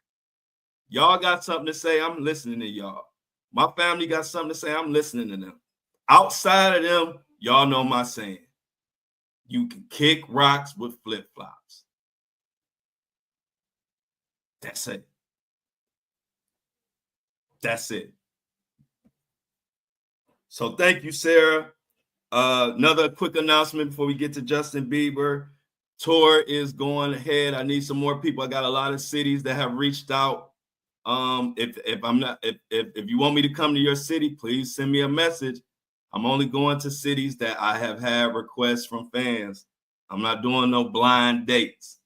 Y'all got something to say, I'm listening to y'all. My family got something to say, I'm listening to them. Outside of them, y'all know my saying. You can kick rocks with flip-flops. That's it. That's it. So thank you, Sarah. Another quick announcement before we get to Justin Bieber. Tour is going ahead. I need some more people. I got a lot of cities that have reached out. If you want me to come to your city, please send me a message. I'm only going to cities that I have had requests from fans. I'm not doing no blind dates.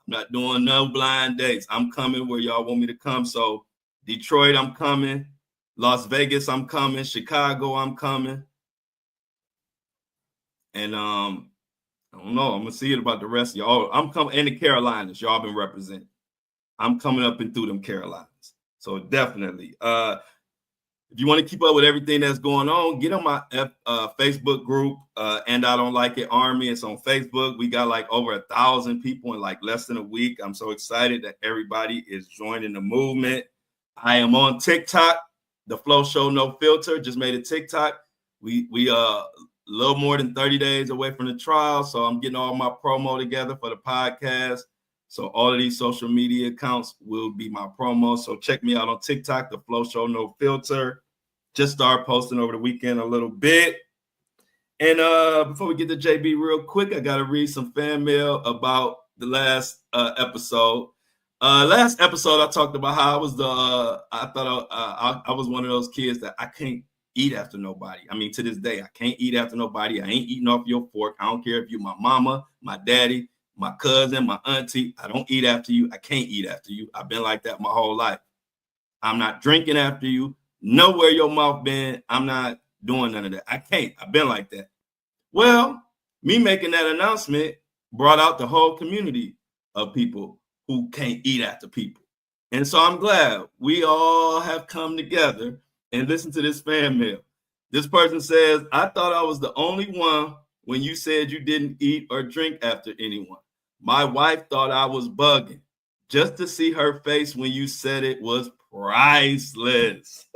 I'm coming where y'all want me to come. So Detroit, I'm coming. Las Vegas, I'm coming. Chicago, I'm coming. And I don't know. I'm gonna see it about the rest of y'all. I'm coming, and the Carolinas. Y'all been representing. I'm coming up and through them Carolinas. So definitely. If you want to keep up with everything that's going on, get on my Facebook group, And I Don't Like It Army. It's on Facebook. We got like over 1,000 people in like less than a week. I'm so excited that everybody is joining the movement. I am on TikTok, the Flow Show No Filter. Just made a TikTok. We a little more than 30 days away from the trial, so I'm getting all my promo together for the podcast. So all of these social media accounts will be my promo. So check me out on TikTok, the Flow Show No Filter. Just started posting over the weekend a little bit. And before we get to JB real quick, I got to read some fan mail about the last episode. Last episode, I talked about how I was I was one of those kids that I can't eat after nobody. I mean, to this day, I can't eat after nobody. I ain't eating off your fork. I don't care if you're my mama, my daddy, my cousin, my auntie. I don't eat after you. I can't eat after you. I've been like that my whole life. I'm not drinking after you. Know where your mouth been. I'm not doing none of that. I can't. I've been like that. Well, me making that announcement brought out the whole community of people who can't eat after people. And so I'm glad we all have come together and listened to this fan mail. This person says, I thought I was the only one when you said you didn't eat or drink after anyone. My wife thought I was bugging. Just to see her face when you said it was priceless.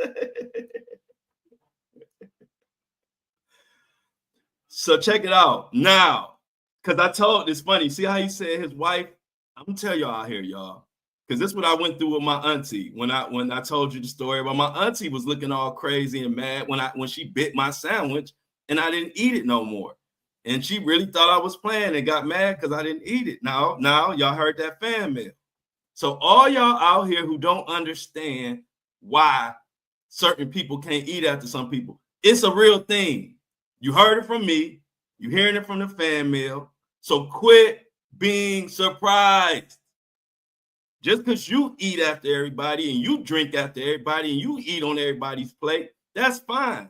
So check it out now. Because I told, it's funny. See how he said his wife? I'm going to tell y'all out here, y'all. Because this is what I went through with my auntie when I told you the story about my auntie was looking all crazy and mad when she bit my sandwich and I didn't eat it no more. And she really thought I was playing and got mad because I didn't eat it. Now y'all heard that fan mail. So all y'all out here who don't understand why certain people can't eat after some people, it's a real thing. You heard it from me. You hearing it from the fan mail. So quit being surprised. Just because you eat after everybody and you drink after everybody and you eat on everybody's plate, that's fine.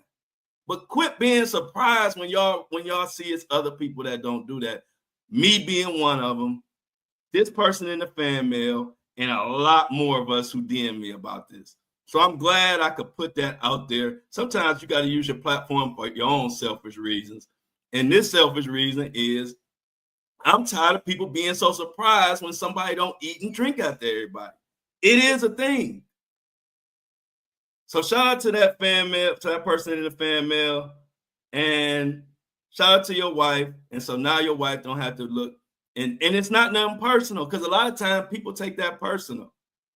But quit being surprised when y'all see it's other people that don't do that. Me being one of them, this person in the fan mail, and a lot more of us who DM me about this. So I'm glad I could put that out there. Sometimes you got to use your platform for your own selfish reasons. And this selfish reason is I'm tired of people being so surprised when somebody don't eat and drink after everybody. It is a thing. So shout out to that fan mail, to that person in the fan mail, and shout out to your wife. And so now your wife don't have to look, and it's not nothing personal, because a lot of times people take that personal.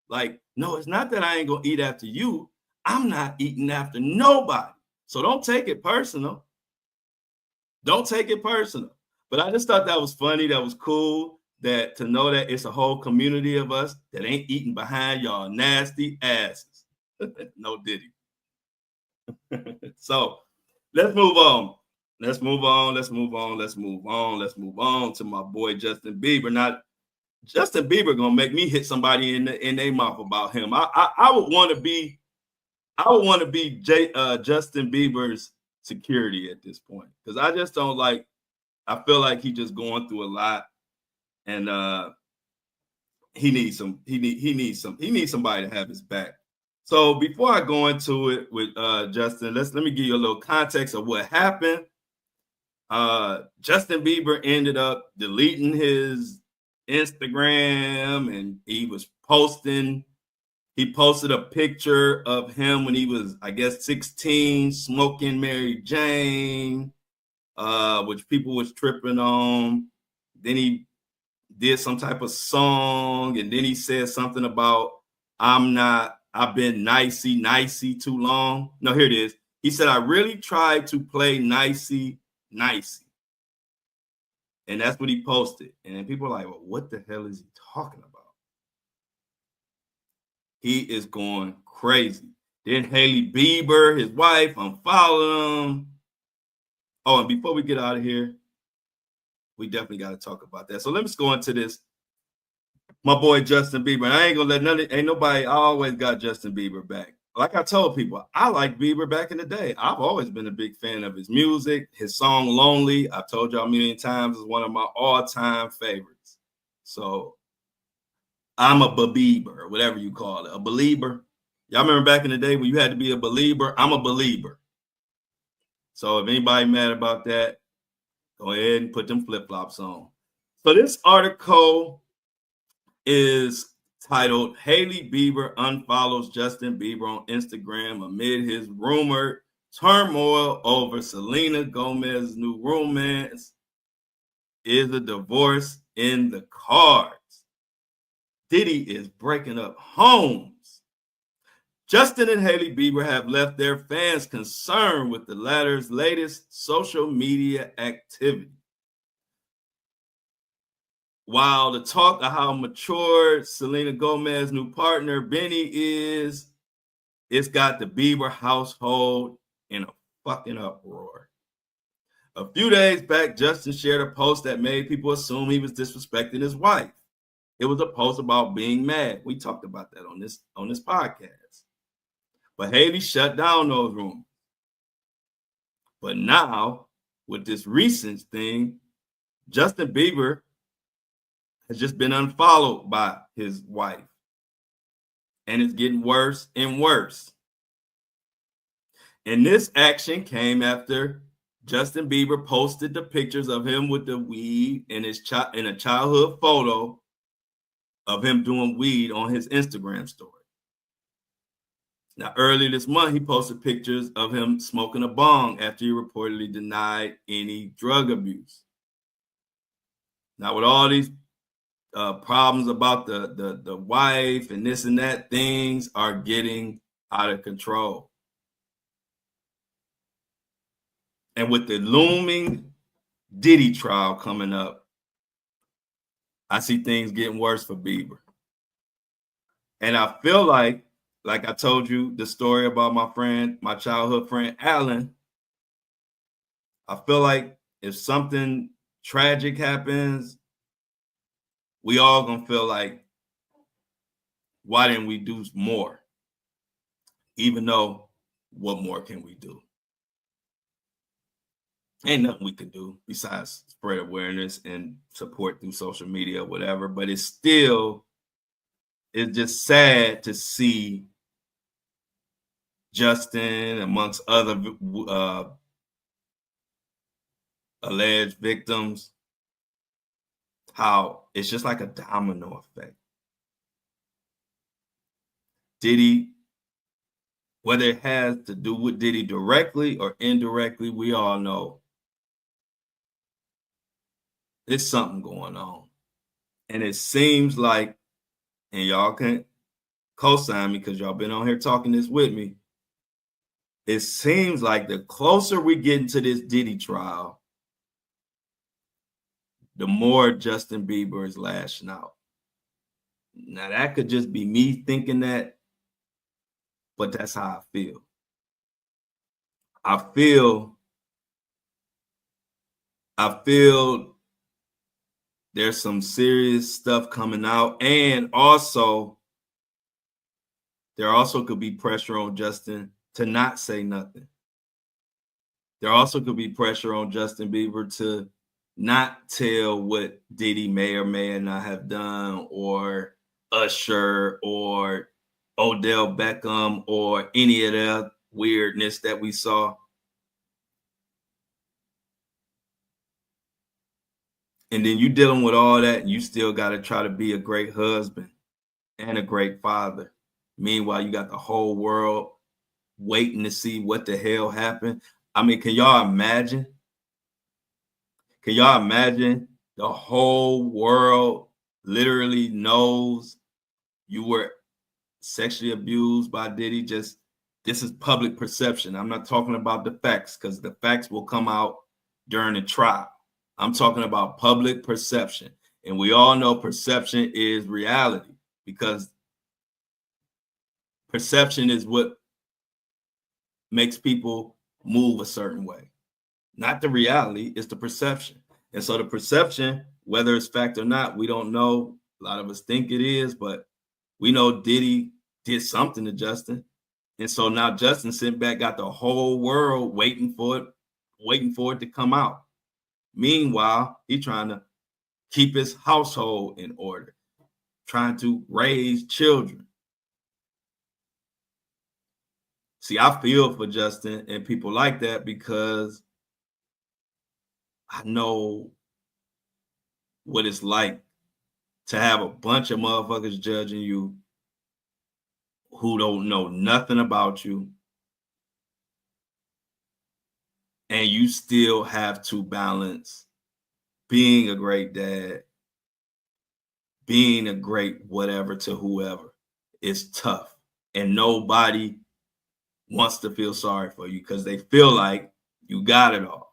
Like, no, it's not that I ain't gonna eat after you. I'm not eating after nobody. So don't take it personal. Don't take it personal. But I just thought that was funny. That was cool. That to know that it's a whole community of us that ain't eating behind y'all nasty asses. No diddy. So let's move on. Let's move on to my boy Justin Bieber. Now, Justin Bieber gonna make me hit somebody in their mouth about him. I would want to be Justin Bieber's security at this point, because I just don't like. I feel like he just going through a lot, and he needs somebody to have his back. So before I go into it with Justin, let me give you a little context of what happened. Justin Bieber ended up deleting his Instagram, and he posted a picture of him when he was, I guess, 16, smoking Mary Jane, which people was tripping on. Then he did some type of song, and then he said something about I've been nicey too long. No, here it is. He said, I really tried to play nicey. And that's what he posted. And then people are like, well, what the hell is he talking about? He is going crazy. Then Hailey Bieber, his wife, unfollowed him. Oh, and before we get out of here, we definitely got to talk about that. So let's go into this. My boy Justin Bieber. And I ain't gonna let I always got Justin Bieber back. Like I told people, I like Bieber back in the day. I've always been a big fan of his music. His song Lonely, I've told y'all a million times, is one of my all-time favorites. So I'm a believer, whatever you call it, a believer. Y'all remember back in the day when you had to be a believer? I'm a believer. So if anybody mad about that, go ahead and put them flip-flops on. So this article is titled Hailey Bieber unfollows Justin Bieber on Instagram amid his rumored turmoil over Selena Gomez's new romance. Is a divorce in the cards? Diddy is breaking up homes. Justin and Hailey Bieber have left their fans concerned with the latter's latest social media activity. While the talk of how mature Selena Gomez's new partner, Benny, is, it's got the Bieber household in a fucking uproar. A few days back, Justin shared a post that made people assume he was disrespecting his wife. It was a post about being mad. We talked about that on this podcast. But Hailey shut down those rumors. But now, with this recent thing, Justin Bieber has just been unfollowed by his wife. And it's getting worse and worse. And this action came after Justin Bieber posted the pictures of him with the weed in in a childhood photo of him doing weed on his Instagram story. Now, earlier this month, he posted pictures of him smoking a bong after he reportedly denied any drug abuse. Now, with all these problems about the wife and this and that, things are getting out of control. And with the looming Diddy trial coming up, I see things getting worse for Bieber. And I feel like I told you the story about my childhood friend, Alan. I feel like if something tragic happens, we all gonna feel like, why didn't we do more? Even though, what more can we do? Ain't nothing we can do besides spread awareness and support through social media or whatever. But it's just sad to see Justin amongst other alleged victims, how it's just like a domino effect. Diddy, whether it has to do with Diddy directly or indirectly, we all know there's something going on. And it seems like, and y'all can co-sign me because y'all been on here talking this with me, it seems like the closer we get into this Diddy trial, the more Justin Bieber is lashing out. Now, that could just be me thinking that, but that's how I feel. I feel there's some serious stuff coming out, and also there also could be pressure on Justin to not say nothing. There also could be pressure on Justin Bieber to not tell what Diddy may or may not have done, or Usher, or Odell Beckham, or any of that weirdness that we saw. And then you dealing with all that, and you still got to try to be a great husband and a great father. Meanwhile, you got the whole world waiting to see what the hell happened. I mean, can y'all imagine? Can y'all imagine the whole world literally knows you were sexually abused by Diddy? Just, this is public perception. I'm not talking about the facts, because the facts will come out during the trial. I'm talking about public perception. And we all know perception is reality, because perception is what makes people move a certain way. Not the reality, it's the perception. And so the perception, whether it's fact or not, we don't know. A lot of us think it is, but we know Diddy did something to Justin. And so now Justin sitting back, got the whole world waiting for it to come out. Meanwhile, he's trying to keep his household in order, trying to raise children. See, I feel for Justin and people like that, because I know what it's like to have a bunch of motherfuckers judging you who don't know nothing about you, and you still have to balance being a great dad, being a great whatever to whoever. It's tough, and nobody wants to feel sorry for you because they feel like you got it all.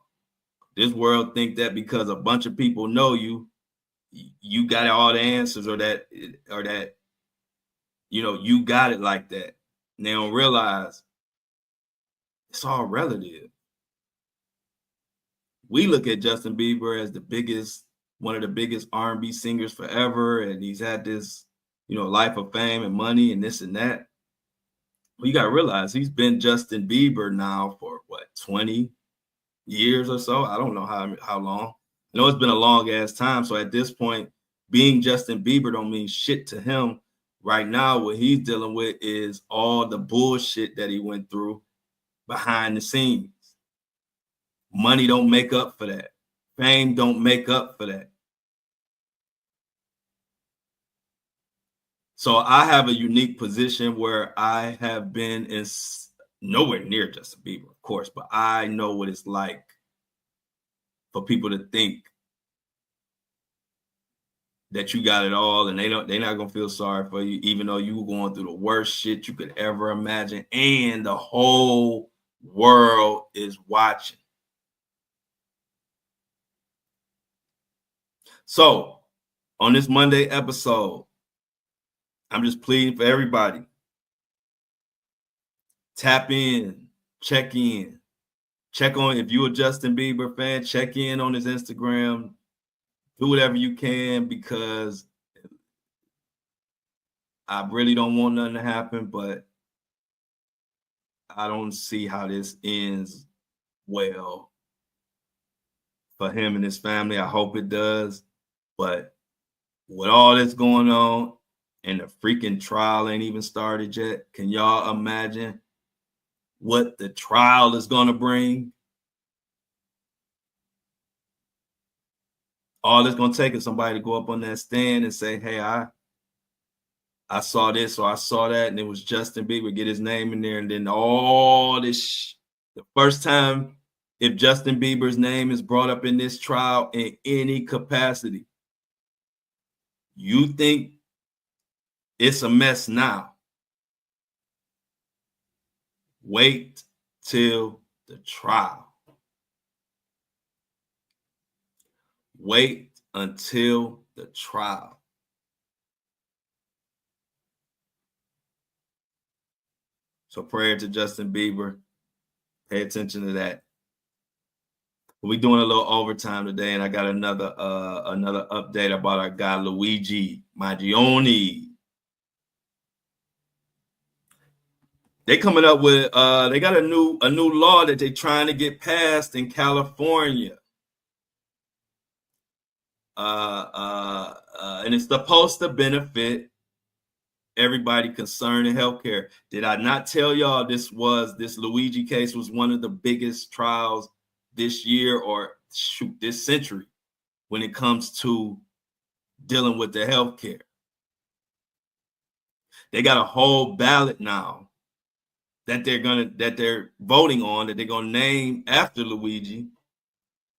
This world think that because a bunch of people know you, you got all the answers, or that you got it like that. And they don't realize it's all relative. We look at Justin Bieber as one of the biggest R&B singers forever, and he's had this, life of fame and money and this and that. Well, you got to realize he's been Justin Bieber now for 20 years or so. I don't know how long. I know it's been a long ass time. So at this point, being Justin Bieber don't mean shit to him. Right now, what he's dealing with is all the bullshit that he went through, behind the scenes. Money don't make up for that. Fame don't make up for that. So I have a unique position where I have been in nowhere near Justin Bieber, of course, but I know what it's like for people to think that you got it all and they're not gonna feel sorry for you, even though you were going through the worst shit you could ever imagine, and the whole world is watching. So on this Monday episode, I'm just pleading for everybody. Tap in, check on, if you're a Justin Bieber fan, check in on his Instagram, do whatever you can, because I really don't want nothing to happen, but I don't see how this ends well for him and his family. I hope it does, but with all this going on and the freaking trial ain't even started yet, can y'all imagine what the trial is going to bring? All it's going to take is somebody to go up on that stand and say, hey, I saw this or I saw that, and it was Justin Bieber, get his name in there, and then all this the first time if Justin Bieber's name is brought up in this trial in any capacity, you think it's a mess now. Wait till the trial. Wait until the trial. So prayer to Justin Bieber. Pay attention to that. We're doing a little overtime today, and I got another update about our guy Luigi Maggioni. They coming up with they got a new law that they're trying to get passed in California. And it's supposed to benefit everybody concerned in healthcare. Did I not tell y'all this Luigi case was one of the biggest trials this year, or this century, when it comes to dealing with the healthcare? They got a whole ballot now that they're voting on, that they're gonna name after Luigi,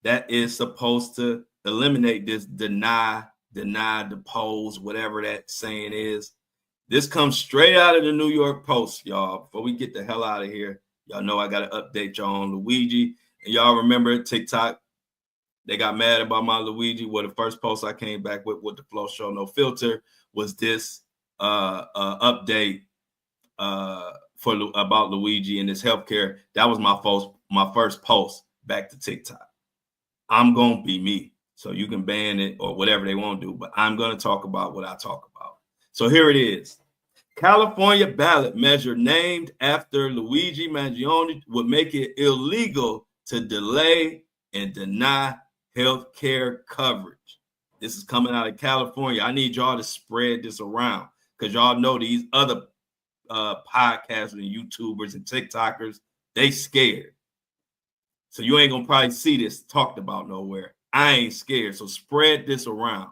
that is supposed to eliminate this deny, depose, whatever that saying is. This comes straight out of the New York Post, y'all. Before we get the hell out of here, y'all know I got to update y'all on Luigi. And y'all remember TikTok, they got mad about my Luigi. Well, the first post I came back with the Flow Show No Filter was this update about Luigi and his healthcare. That was my first post back to TikTok. I'm going to be me. So you can ban it or whatever they want to do, but I'm going to talk about what I talk about. So here it is. California ballot measure named after Luigi Maggioni would make it illegal to delay and deny health care coverage. This is coming out of California. I need y'all to spread this around, because y'all know these other podcasters and YouTubers and TikTokers, they scared. So you ain't going to probably see this talked about nowhere. I ain't scared. So spread this around.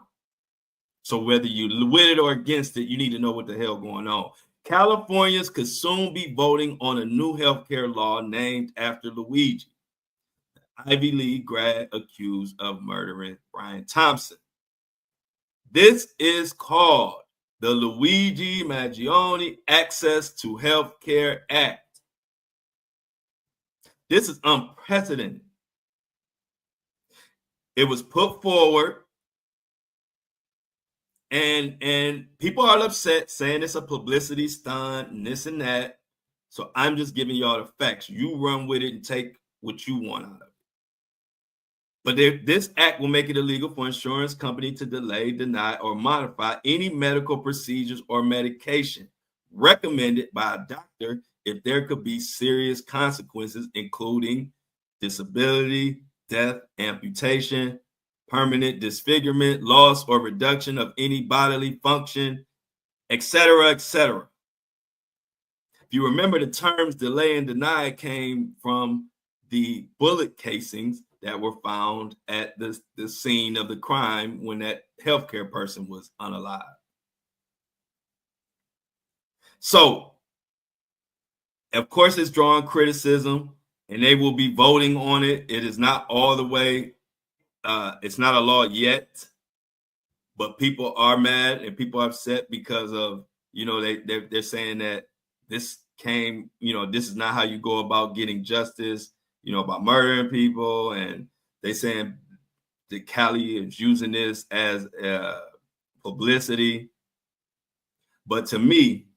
So whether you with it or against it, you need to know what the hell going on. Californians could soon be voting on a new healthcare law named after Luigi, the Ivy League grad accused of murdering Brian Thompson. This is called the Luigi Maggioni Access to Healthcare Act. This is unprecedented. It was put forward, and people are upset, saying it's a publicity stunt and this and that. So I'm just giving y'all the facts. You run with it and take what you want out of it. But this act will make it illegal for insurance company to delay, deny, or modify any medical procedures or medication recommended by a doctor if there could be serious consequences, including disability, death, amputation, permanent disfigurement, loss or reduction of any bodily function, etc., etc. If you remember, the terms delay and deny came from the bullet casings that were found at the scene of the crime when that healthcare person was unalive. So, of course, it's drawing criticism, and they will be voting on it. It is not all the way, it's not a law yet, but people are mad and people are upset because of, they're saying that this came, this is not how you go about getting justice, about murdering people. And they saying that Cali is using this as publicity. But to me,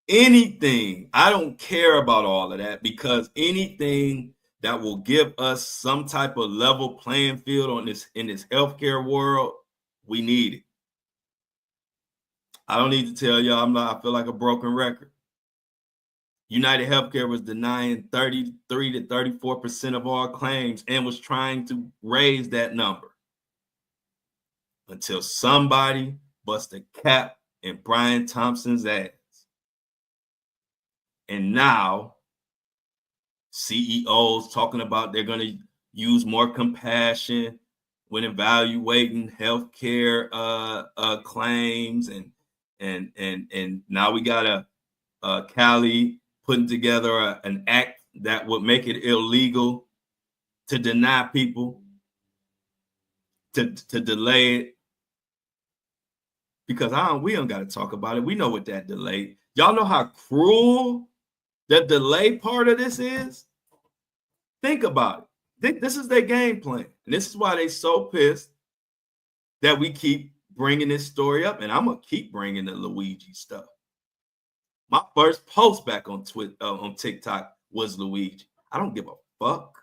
anything, I don't care about all of that, because anything that will give us some type of level playing field in this healthcare world, we need it. I don't need to tell y'all, I feel like a broken record. United Healthcare was denying 33 to 34% of all claims and was trying to raise that number until somebody bust a cap in Brian Thompson's ass. And now CEOs talking about they're going to use more compassion when evaluating healthcare claims, and now we got Cali putting together an act that would make it illegal to deny people, to delay it, because we don't got to talk about it. We know what that delay. Y'all know how cruel the delay part of this is? Think about it. This is their game plan. And this is why they so pissed that we keep bringing this story up. And I'm going to keep bringing the Luigi stuff. My first post back on Twitter, on TikTok was Luigi. I don't give a fuck.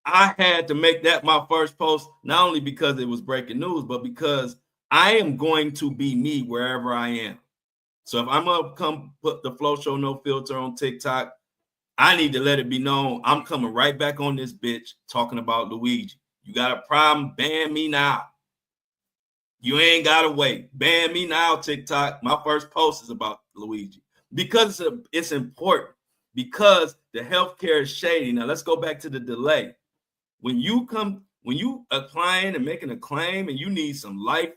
I had to make that my first post, not only because it was breaking news, but because I am going to be me wherever I am. So if I'm going to come put the Flow Show No Filter on TikTok, I need to let it be known I'm coming right back on this bitch talking about Luigi. You got a problem? Ban me now. You ain't got to wait. Ban me now, TikTok. My first post is about Luigi. Because it's important. Because the healthcare is shady. Now, let's go back to the delay. When you applying and making a claim and you need some life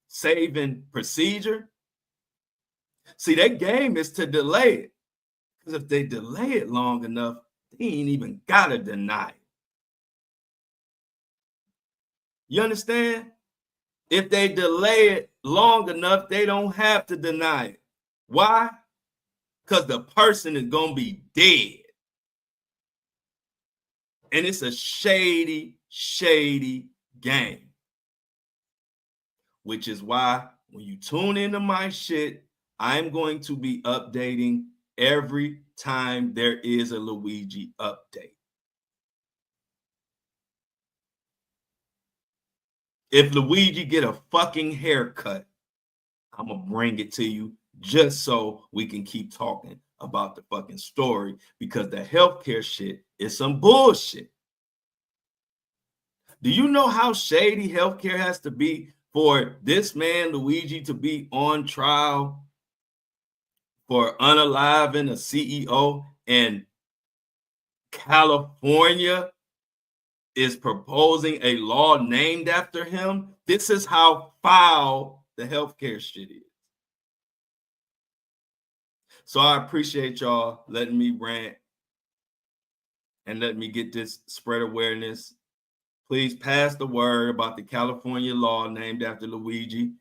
saving procedure, see, that game is to delay it. Because if they delay it long enough, they ain't even got to deny it. You understand? If they delay it long enough, they don't have to deny it. Why? Because the person is going to be dead. And it's a shady, shady game. Which is why when you tune into my shit, I'm going to be updating every time there is a Luigi update. If Luigi get a fucking haircut, I'm going to bring it to you just so we can keep talking about the fucking story, because the healthcare shit is some bullshit. Do you know how shady healthcare has to be for this man, Luigi, to be on trial for unaliving a CEO, and California is proposing a law named after him? This is how foul the healthcare shit is. So I appreciate y'all letting me rant and let me get this spread awareness. Please pass the word about the California law named after Luigi.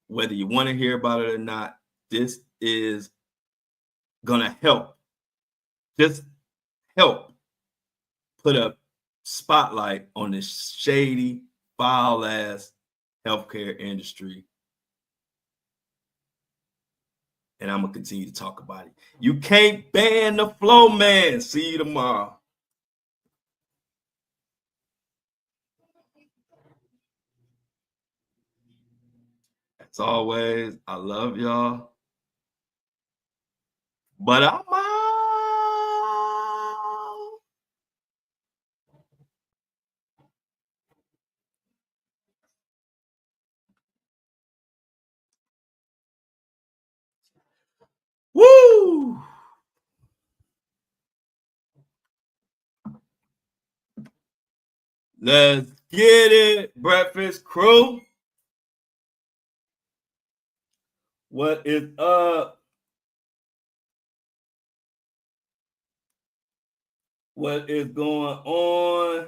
Whether you want to hear about it or not, this is going to help. Just help put a spotlight on this shady, foul-ass healthcare industry. And I'm going to continue to talk about it. You can't ban the flow, man. See you tomorrow. As always, I love y'all. But I'm out. Woo! Let's get it, Breakfast Crew. What is up? What is going on?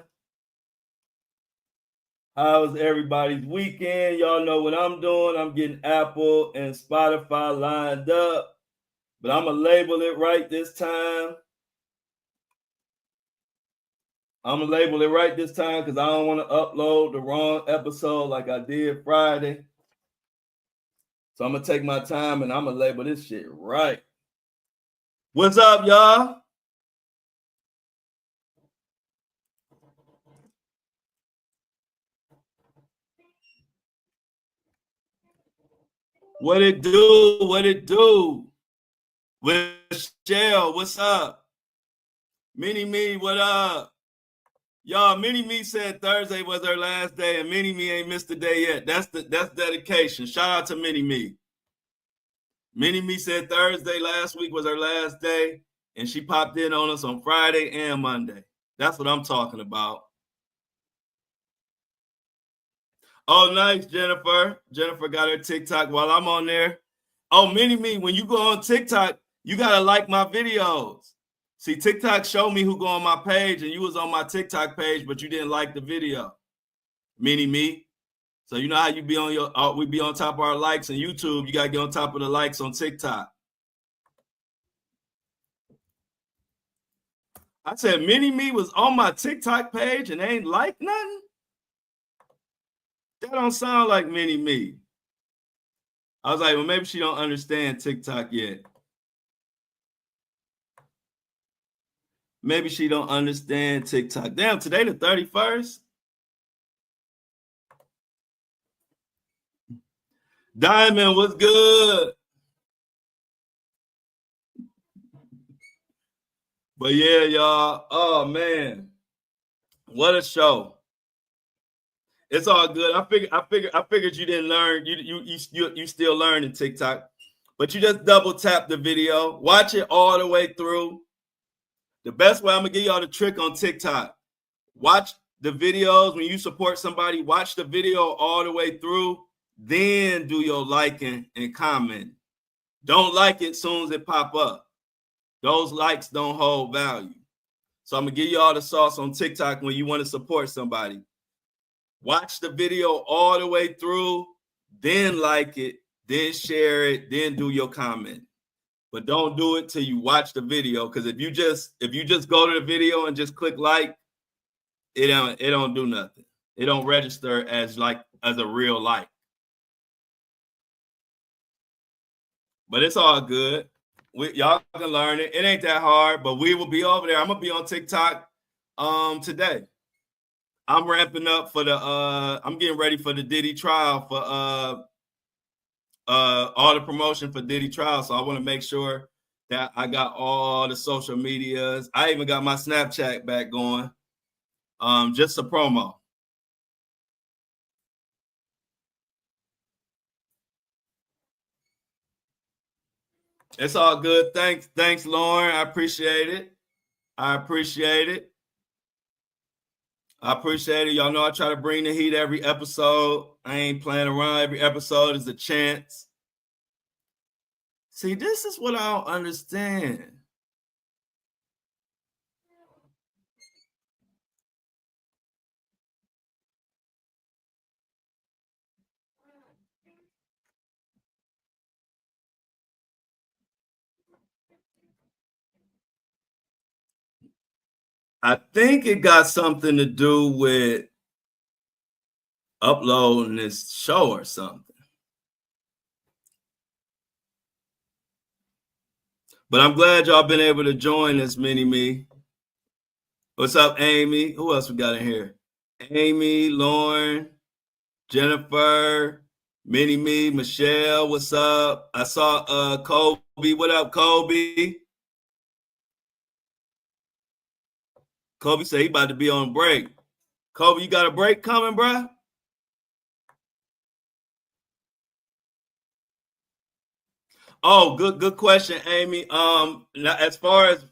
How's everybody's weekend? Y'all know what I'm doing. I'm getting Apple and Spotify lined up, but I'm going to label it right this time. because I don't want to upload the wrong episode like I did Friday. So I'm going to take my time and I'm going to label this shit right. What's up, y'all? What it do? What it do? Michelle, what's up? Mini Me, what up? Y'all, Mini Me said Thursday was her last day, and Mini Me ain't missed a day yet. That's dedication. Shout out to Mini Me. Mini Me said Thursday last week was her last day, and she popped in on us on Friday and Monday. That's what I'm talking about. Oh, nice, Jennifer. Jennifer got her TikTok while I'm on there. Oh, Mini Me, when you go on TikTok, you got to like my videos. See, TikTok showed me who go on my page, and you was on my TikTok page, but you didn't like the video. Mini Me. So you know how you be on your, we be on top of our likes on YouTube. You got to get on top of the likes on TikTok. I said, Mini Me was on my TikTok page and ain't like nothing? That don't sound like Mini Me. I was like, well, maybe she don't understand TikTok yet. Maybe she don't understand TikTok. Damn, today the 31st? Diamond, what's good? But yeah, y'all. Oh man, what a show! It's all good. I figured you didn't learn. You still learning TikTok, but you just double tap the video, watch it all the way through. The best way, I'm gonna give y'all the trick on TikTok. Watch the videos when you support somebody. Watch the video all the way through. Then do your liking and comment. Don't like it soon as it pop up. Those likes don't hold value. So I'm gonna give you all the sauce on TikTok when you want to support somebody. Watch the video all the way through, then like it, then share it, then do your comment. But don't do it till you watch the video, because if you just go to the video and just click like, it don't do nothing. It don't register as a real like. But it's all good. Y'all can learn it. It ain't that hard, but we will be over there. I'm gonna be on TikTok today. I'm ramping up for I'm getting ready for the Diddy trial for all the promotion for Diddy trial. So I want to make sure that I got all the social medias. I even got my Snapchat back going. Just a promo. It's all good. Thanks, Lauren. I appreciate it. Y'all know I try to bring the heat every episode. I ain't playing around. Every episode is a chance. See, this is what I don't understand. I think it got something to do with uploading this show or something. But I'm glad y'all been able to join this Mini Me. What's up, Amy? Who else we got in here? Amy, Lauren, Jennifer, Mini Me, Michelle, what's up? I saw Kobe. What up, Kobe? Kobe said he about to be on break. Kobe, you got a break coming, bruh? Oh, good question, Amy. As far as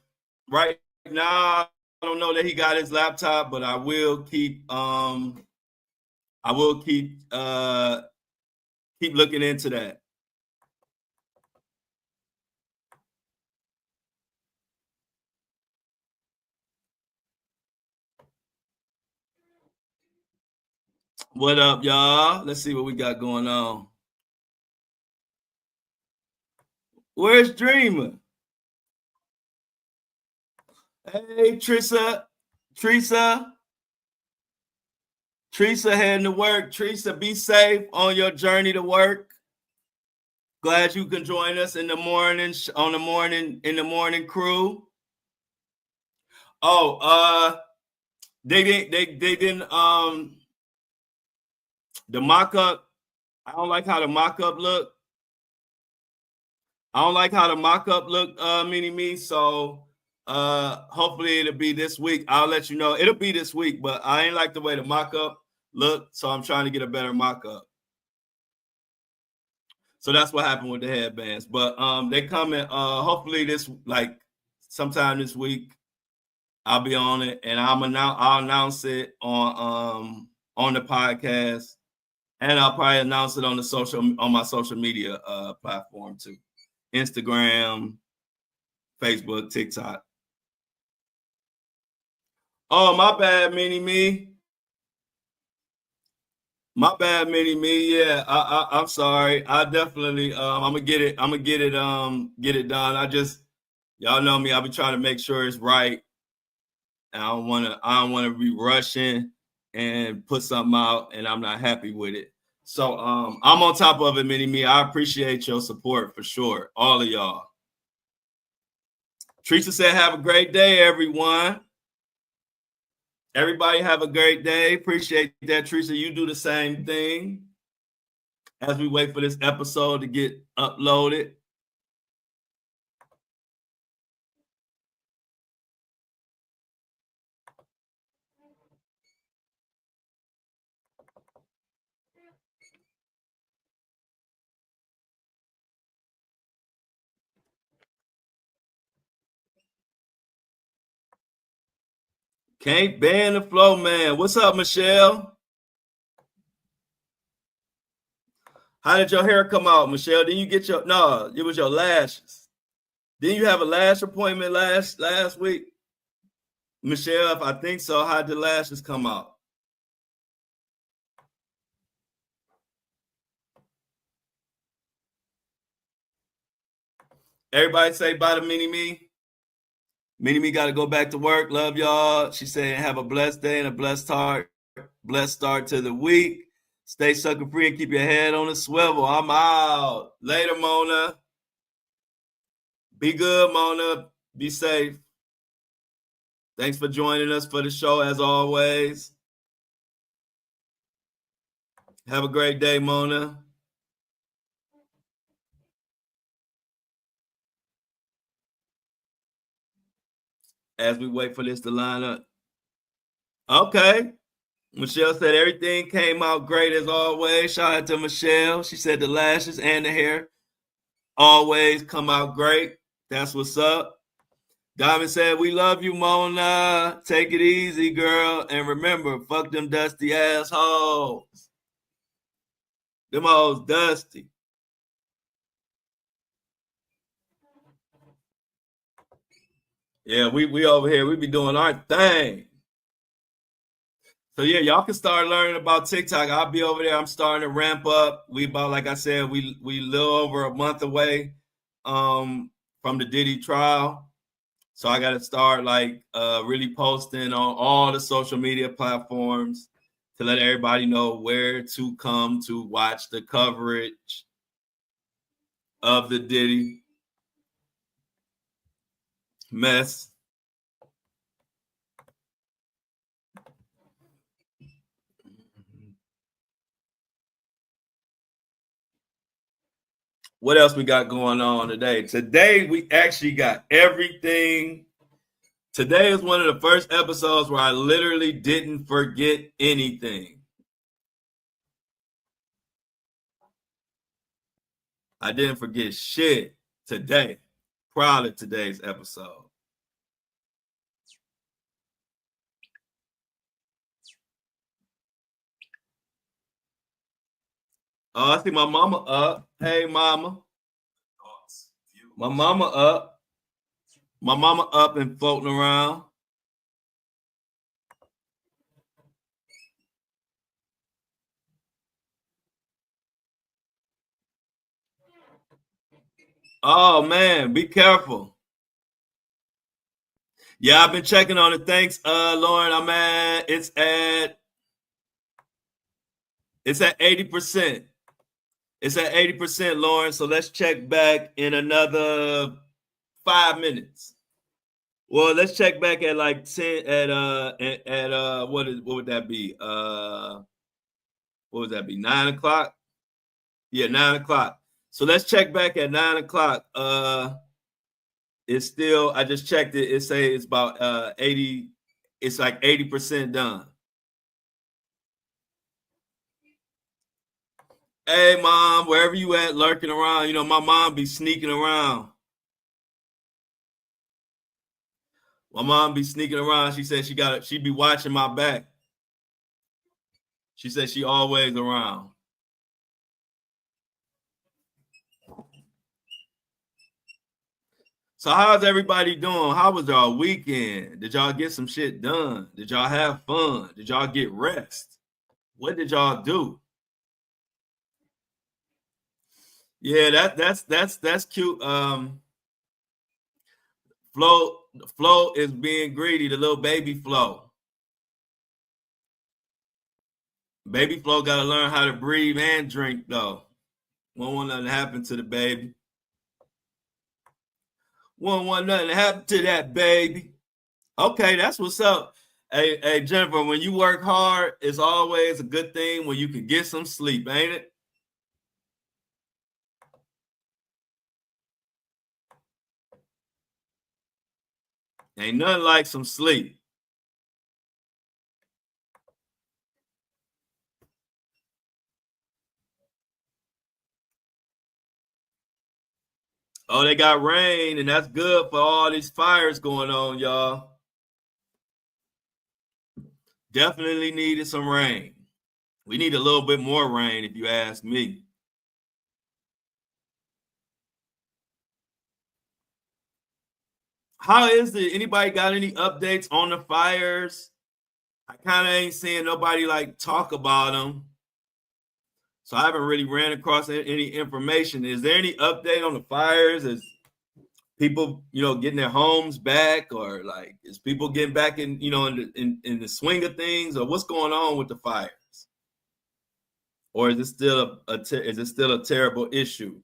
right now, I don't know that he got his laptop, but I will keep looking into that. What up, y'all? Let's see what we got going on. Where's Dreamer? Hey, Teresa heading to work. Teresa, be safe on your journey to work. Glad you can join us in the morning in the morning crew. Oh, they didn't the mock-up. I don't like how the mock-up look. Mini me. So hopefully it'll be this week. I'll let you know. It'll be this week, but I ain't like the way the mock-up looked, so I'm trying to get a better mock-up. So that's what happened with the headbands. But they coming hopefully sometime this week. I'll be on it, and I'll announce it on the podcast, and I'll probably announce it on my social media platform too. Instagram, Facebook, TikTok. Oh, my bad, Mini Me. My bad, Mini Me. Yeah, I'm sorry. I definitely I'm gonna get it done. Y'all know me. I'll be trying to make sure it's right. And I don't wanna be rushing and put something out and I'm not happy with it. So I'm on top of it, Mini Me. I appreciate your support for sure. All of y'all. Teresa said, have a great day, everyone. Everybody have a great day. Appreciate that, Teresa. You do the same thing as we wait for this episode to get uploaded. Can't ban the flow, man. What's up, Michelle? How did your hair come out, Michelle? Didn't you get no, it was your lashes. Didn't you have a lash appointment last week? Michelle, if I think so, how did the lashes come out? Everybody say bye to Mini Me. Mini Me got to go back to work. Love y'all. She said, have a blessed day and a blessed start to the week. Stay sucker free and keep your head on the swivel. I'm out. Later, Mona. Be good, Mona. Be safe. Thanks for joining us for the show, as always. Have a great day, Mona. As we wait for this to line up. Okay. Michelle said everything came out great as always. Shout out to Michelle. She said the lashes and the hair always come out great. That's what's up. Diamond said, we love you, Mona. Take it easy, girl. And remember, fuck them dusty assholes. Them hoes dusty. Yeah, we over here. We be doing our thing. So yeah, y'all can start learning about TikTok. I'll be over there. I'm starting to ramp up. We about, like I said, we little over a month away from the Diddy trial. So I got to start really posting on all the social media platforms to let everybody know where to come to watch the coverage of the Diddy mess. What else we got going on today? Today, we actually got everything. Today is one of the first episodes where I literally didn't forget anything. I didn't forget shit. today. Proud of today's episode. Oh, I see my mama up. Hey, mama. My mama up. My mama up and floating around. Oh man, be careful. Yeah, I've been checking on it. Thanks, Lauren. It's at 80%. It's at 80%, Lauren. So let's check back in another 5 minutes. Well, let's check back at like 10 at what would that be? What would that be? 9 o'clock? Yeah, 9 o'clock. So let's check back at 9 o'clock. It's still, I just checked it. It say it's about 80, it's like 80% done. Hey mom, wherever you at, lurking around. You know, my mom be sneaking around. My mom be sneaking around. She said she be watching my back. She said she always around. So how's everybody doing? How was y'all weekend? Did y'all get some shit done? Did y'all have fun? Did y'all get rest? What did y'all do? Yeah, that's cute. Flo is being greedy, the little baby Flo. Baby Flo gotta learn how to breathe and drink though. Won't want nothing to happen to the baby. Won't want nothing to happen to that baby. Okay, that's what's up. Hey, Jennifer, when you work hard, it's always a good thing when you can get some sleep, ain't it? Ain't nothing like some sleep. Oh, they got rain, and that's good for all these fires going on, y'all. Definitely needed some rain. We need a little bit more rain, if you ask me. How is it? Anybody got any updates on the fires? I kind of ain't seeing nobody like talk about them. So I haven't really ran across any information. Is there any update on the fires? Is people, getting their homes back, or like is people getting back in the swing of things, or what's going on with the fires? Or is it still a terrible issue?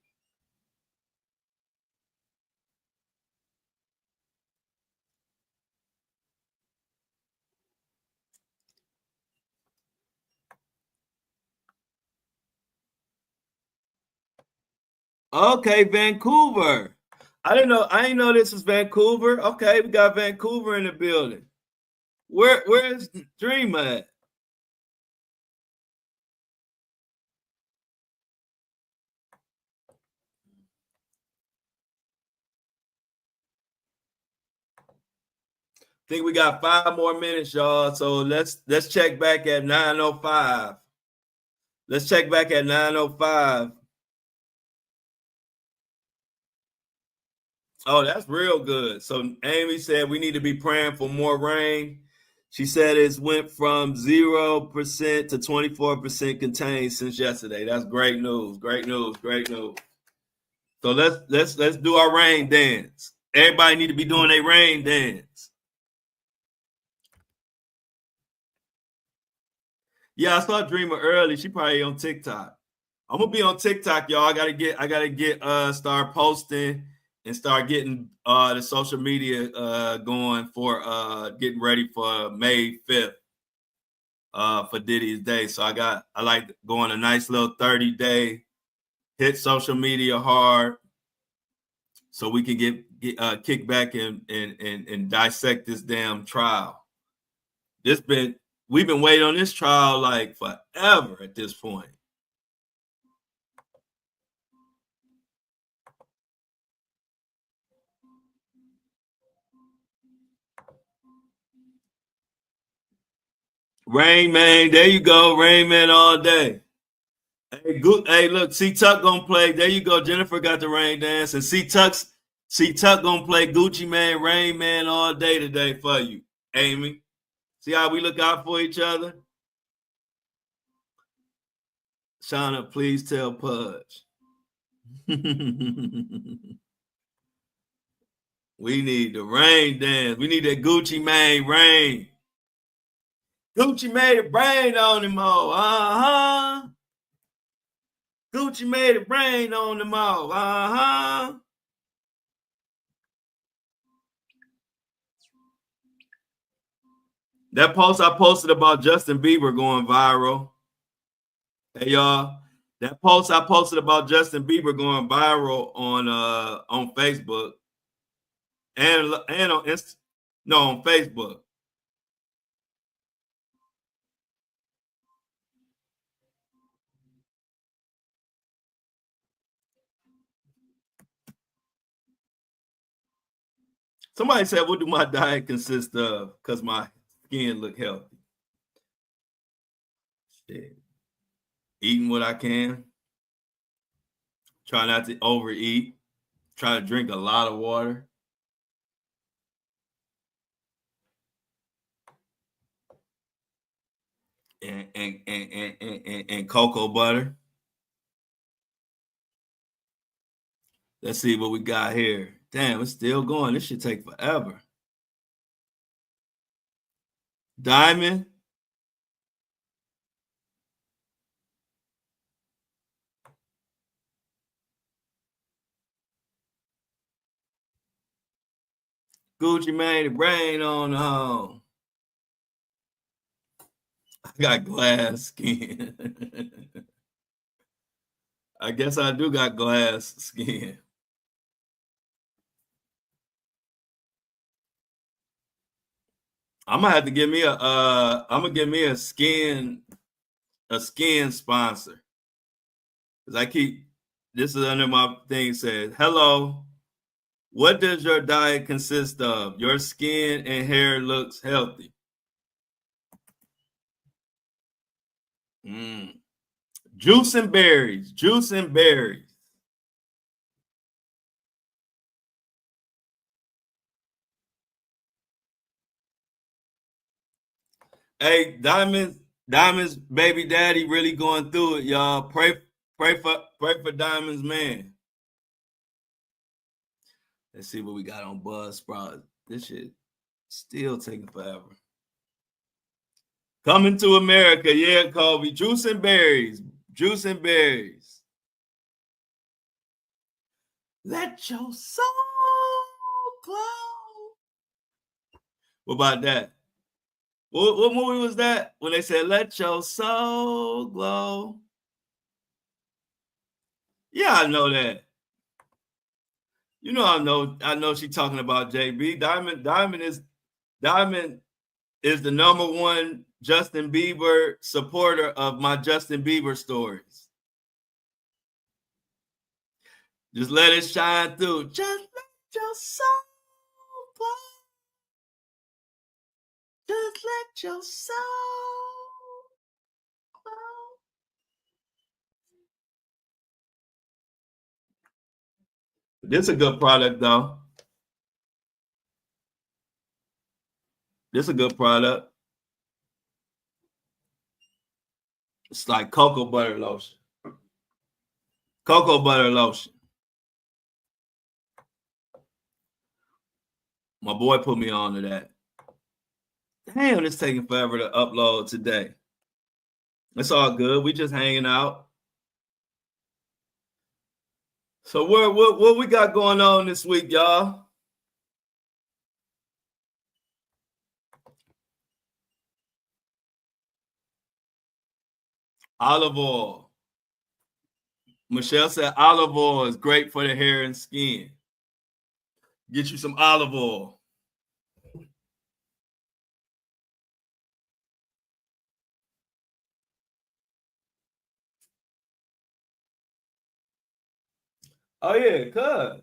Okay, Vancouver. I didn't know this was Vancouver. Okay, we got Vancouver in the building. Where's Dream at? Think we got 5 more minutes, y'all. So let's check back at 9:05. Let's check back at 9:05. Oh, that's real good. So Amy said we need to be praying for more rain. She said it's went from 0% to 24% contained since yesterday. That's great news. Great news. Great news. So let's do our rain dance. Everybody need to be doing a rain dance. Yeah, I saw Dreamer early. She probably on TikTok. I'm gonna be on TikTok, y'all. I gotta get start posting and start getting the social media going for getting ready for May 5th for Diddy's Day. So I like going a nice little 30-day, hit social media hard so we can get kick back and dissect this damn trial. We've been waiting on this trial like forever at this point. Rain Man, there you go. Rain Man all day. Hey, hey, look, C Tuck gonna play. There you go. Jennifer got the rain dance, and C Tuck gonna play Gucci Man, Rain Man all day today for you, Amy. See how we look out for each other? Shauna, please tell Pudge. We need the rain dance. We need that Gucci Mane rain. Gucci made it rain on them all. Uh-huh. Gucci made it rain on them all. Uh-huh. That post I posted about Justin Bieber going viral. Hey y'all, that post I posted about Justin Bieber going viral on Facebook and on on Facebook. Somebody said, "What do my diet consist of?" Because my skin look healthy. Shit. Eating what I can. Try not to overeat. Try to drink a lot of water. And cocoa butter. Let's see what we got here. Damn, it's still going. This should take forever. Diamond. Gucci made it rain on the home. I got glass skin. I guess I do got glass skin. I'm gonna have to give me a skin sponsor. Because I keep this is under my thing says, hello, what does your diet consist of? Your skin and hair looks healthy. Juice and berries. Juice and berries. Hey, Diamond's baby daddy really going through it, y'all. Pray for Diamond's man. Let's see what we got on Buzzsprout. This shit still taking forever. Coming to America, yeah, Kobe. Juice and berries. Juice and berries. Let your soul glow. What about that? What movie was that? When they said, let your soul glow. Yeah, I know that. You know, I know she's talking about JB. Diamond is the number one Justin Bieber supporter of my Justin Bieber stories. Just let it shine through. Just let your soul glow. Just let your soul glow. This is a good product, though. This is a good product. It's like cocoa butter lotion. Cocoa butter lotion. My boy put me on to that. Damn, it's taking forever to upload today. It's all good. We just hanging out. So what we got going on this week, y'all? Olive oil. Michelle said olive oil is great for the hair and skin. Get you some olive oil. Oh yeah, cuz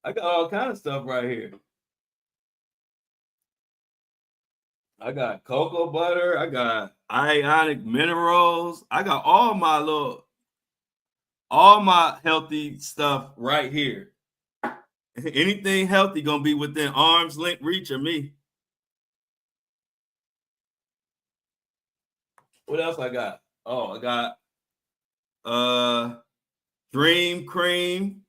I got all kind of stuff right here. I got cocoa butter. I got ionic minerals. I got all my healthy stuff right here. Anything healthy gonna be within arm's length reach of me. What else I got? Oh, I got Dream Cream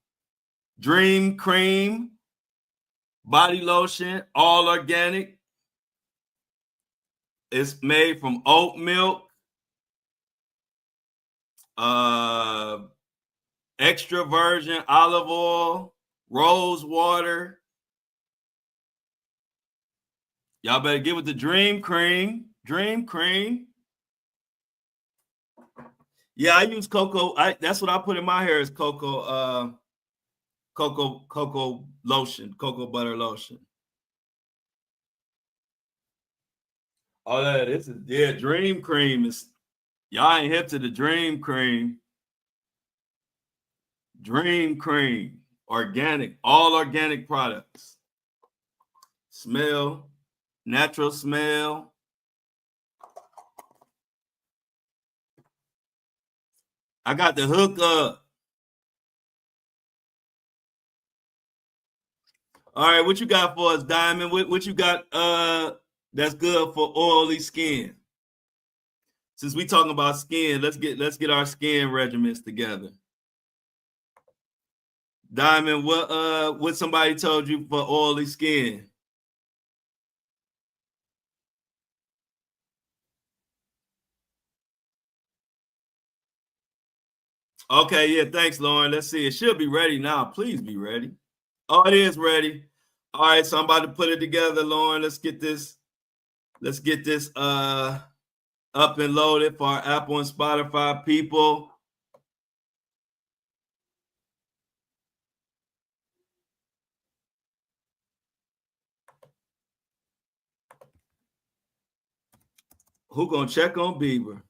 body lotion, all organic. It's made from oat milk, extra virgin olive oil, rose water. Y'all better get with the Dream Cream. Yeah, I use cocoa. That's what I put in my hair is cocoa lotion, cocoa butter lotion. Oh, this is Dream Cream is y'all ain't hip to the Dream Cream. Dream Cream, organic, all organic products. Smell, natural smell. I got the hook up. All right, what you got for us, Diamond? What you got that's good for oily skin? Since we talking about skin, let's get our skin regimens together. Diamond, what somebody told you for oily skin? Okay, yeah, thanks, Lauren. Let's see. It should be ready now. Please be ready. Oh, it is ready. All right, so I'm about to put it together, Lauren. Let's get this up and loaded for our Apple and Spotify people. Who gonna check on Bieber?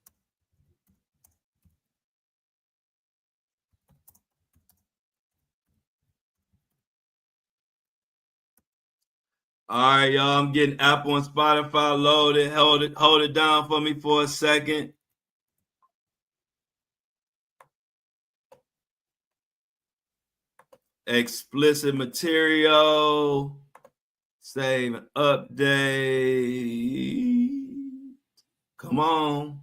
All right, y'all. I'm getting Apple and Spotify loaded. Hold it down for me for a second. Explicit material. Save and update. Come on.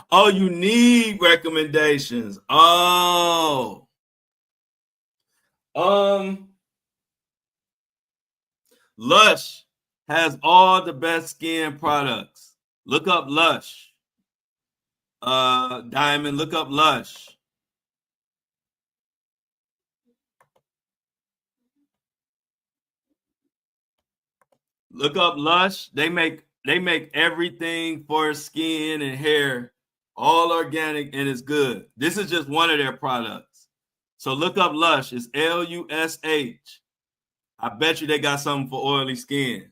Oh, you need recommendations. Oh. Lush has all the best skin products. Look up Lush. Diamond, look up Lush. Look up Lush. They make everything for skin and hair, all organic, and it's good. This is just one of their products. So look up Lush. It's Lush. I bet you they got something for oily skin.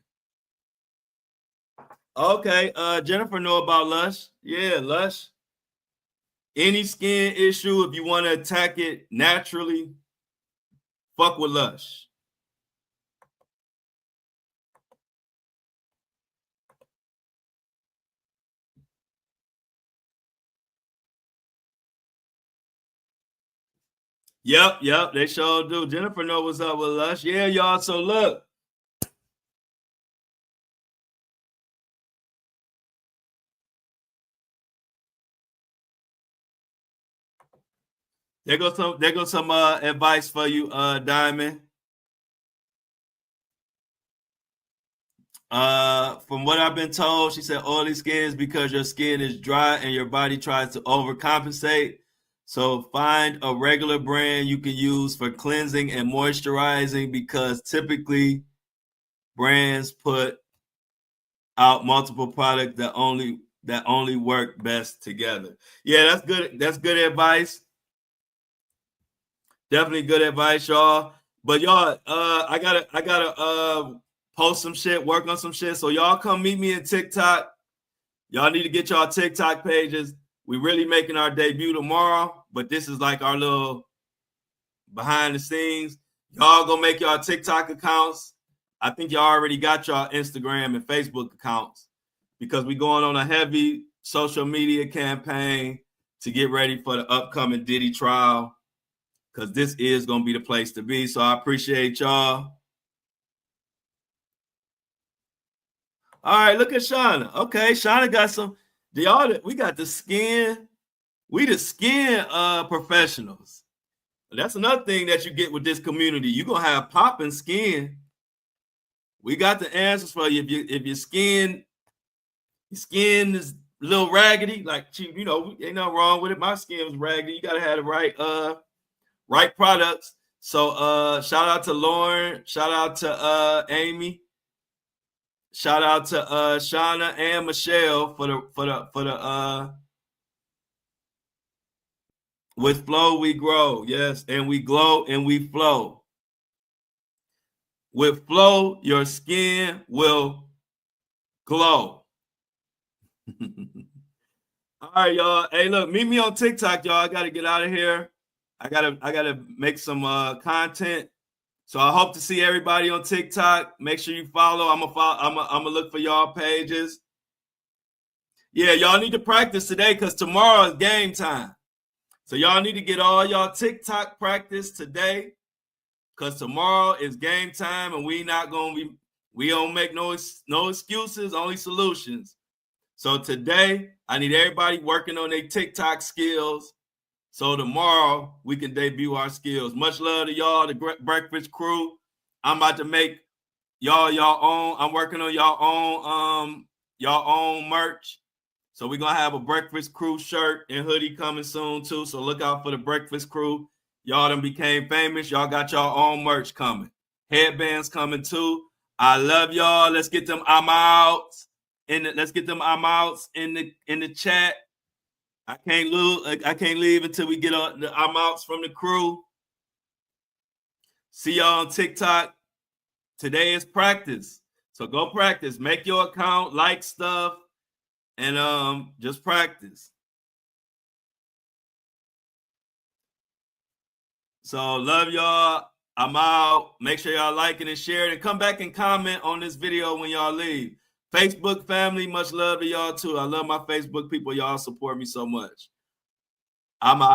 Okay, Jennifer know about Lush. Yeah, Lush. Any skin issue, if you want to attack it naturally, fuck with Lush. Yep, they sure do. Jennifer know what's up with Lush. Yeah, y'all. So look. There goes some advice for you, Diamond. From what I've been told, she said oily skin is because your skin is dry and your body tries to overcompensate. So find a regular brand you can use for cleansing and moisturizing because typically brands put out multiple products that only work best together. Yeah, that's good. That's good advice. Definitely good advice, y'all. But y'all, I gotta post some shit, work on some shit. So y'all come meet me in TikTok. Y'all need to get y'all TikTok pages. We really making our debut tomorrow, but this is like our little behind the scenes. Y'all go make y'all TikTok accounts. I think y'all already got y'all Instagram and Facebook accounts because we going on a heavy social media campaign to get ready for the upcoming Diddy trial because this is going to be the place to be. So I appreciate y'all. All right, look at Shauna. Okay, Shauna got some. We got the skin. We the skin professionals. That's another thing that you get with this community. You're going to have popping skin. We got the answers for you. If your skin is a little raggedy, like, you know, ain't nothing wrong with it. My skin was raggedy. You got to have the right products. So shout out to Lauren. Shout out to Amy. Shout out to Shauna and Michelle for the with flow we grow. Yes, and we glow and we flow. With flow, your skin will glow. All right, y'all. Hey, look, meet me on TikTok, y'all. I gotta get out of here. I gotta make some content. So I hope to see everybody on TikTok. Make sure you follow. I'm gonna look for y'all pages. Yeah, y'all need to practice today because tomorrow is game time. So y'all need to get all y'all TikTok practice today because tomorrow is game time and we don't make no excuses, only solutions. So today I need everybody working on their TikTok skills. So tomorrow we can debut our skills. Much love to y'all, the Breakfast Crew. I'm about to make y'all own. I'm working on y'all own merch. So we're gonna have a Breakfast Crew shirt and hoodie coming soon too. So look out for the Breakfast Crew. Y'all done became famous. Y'all got y'all own merch coming. Headbands coming too. I love y'all. Let's get them I'm outs in the chat. I can't leave until we get the I'm outs from the crew. See y'all on TikTok. Today is practice. So go practice. Make your account, like stuff, and just practice. So love y'all. I'm out. Make sure y'all like it and share it and come back and comment on this video when y'all leave. Facebook family, much love to y'all too. I love my Facebook people. Y'all support me so much. I'm out.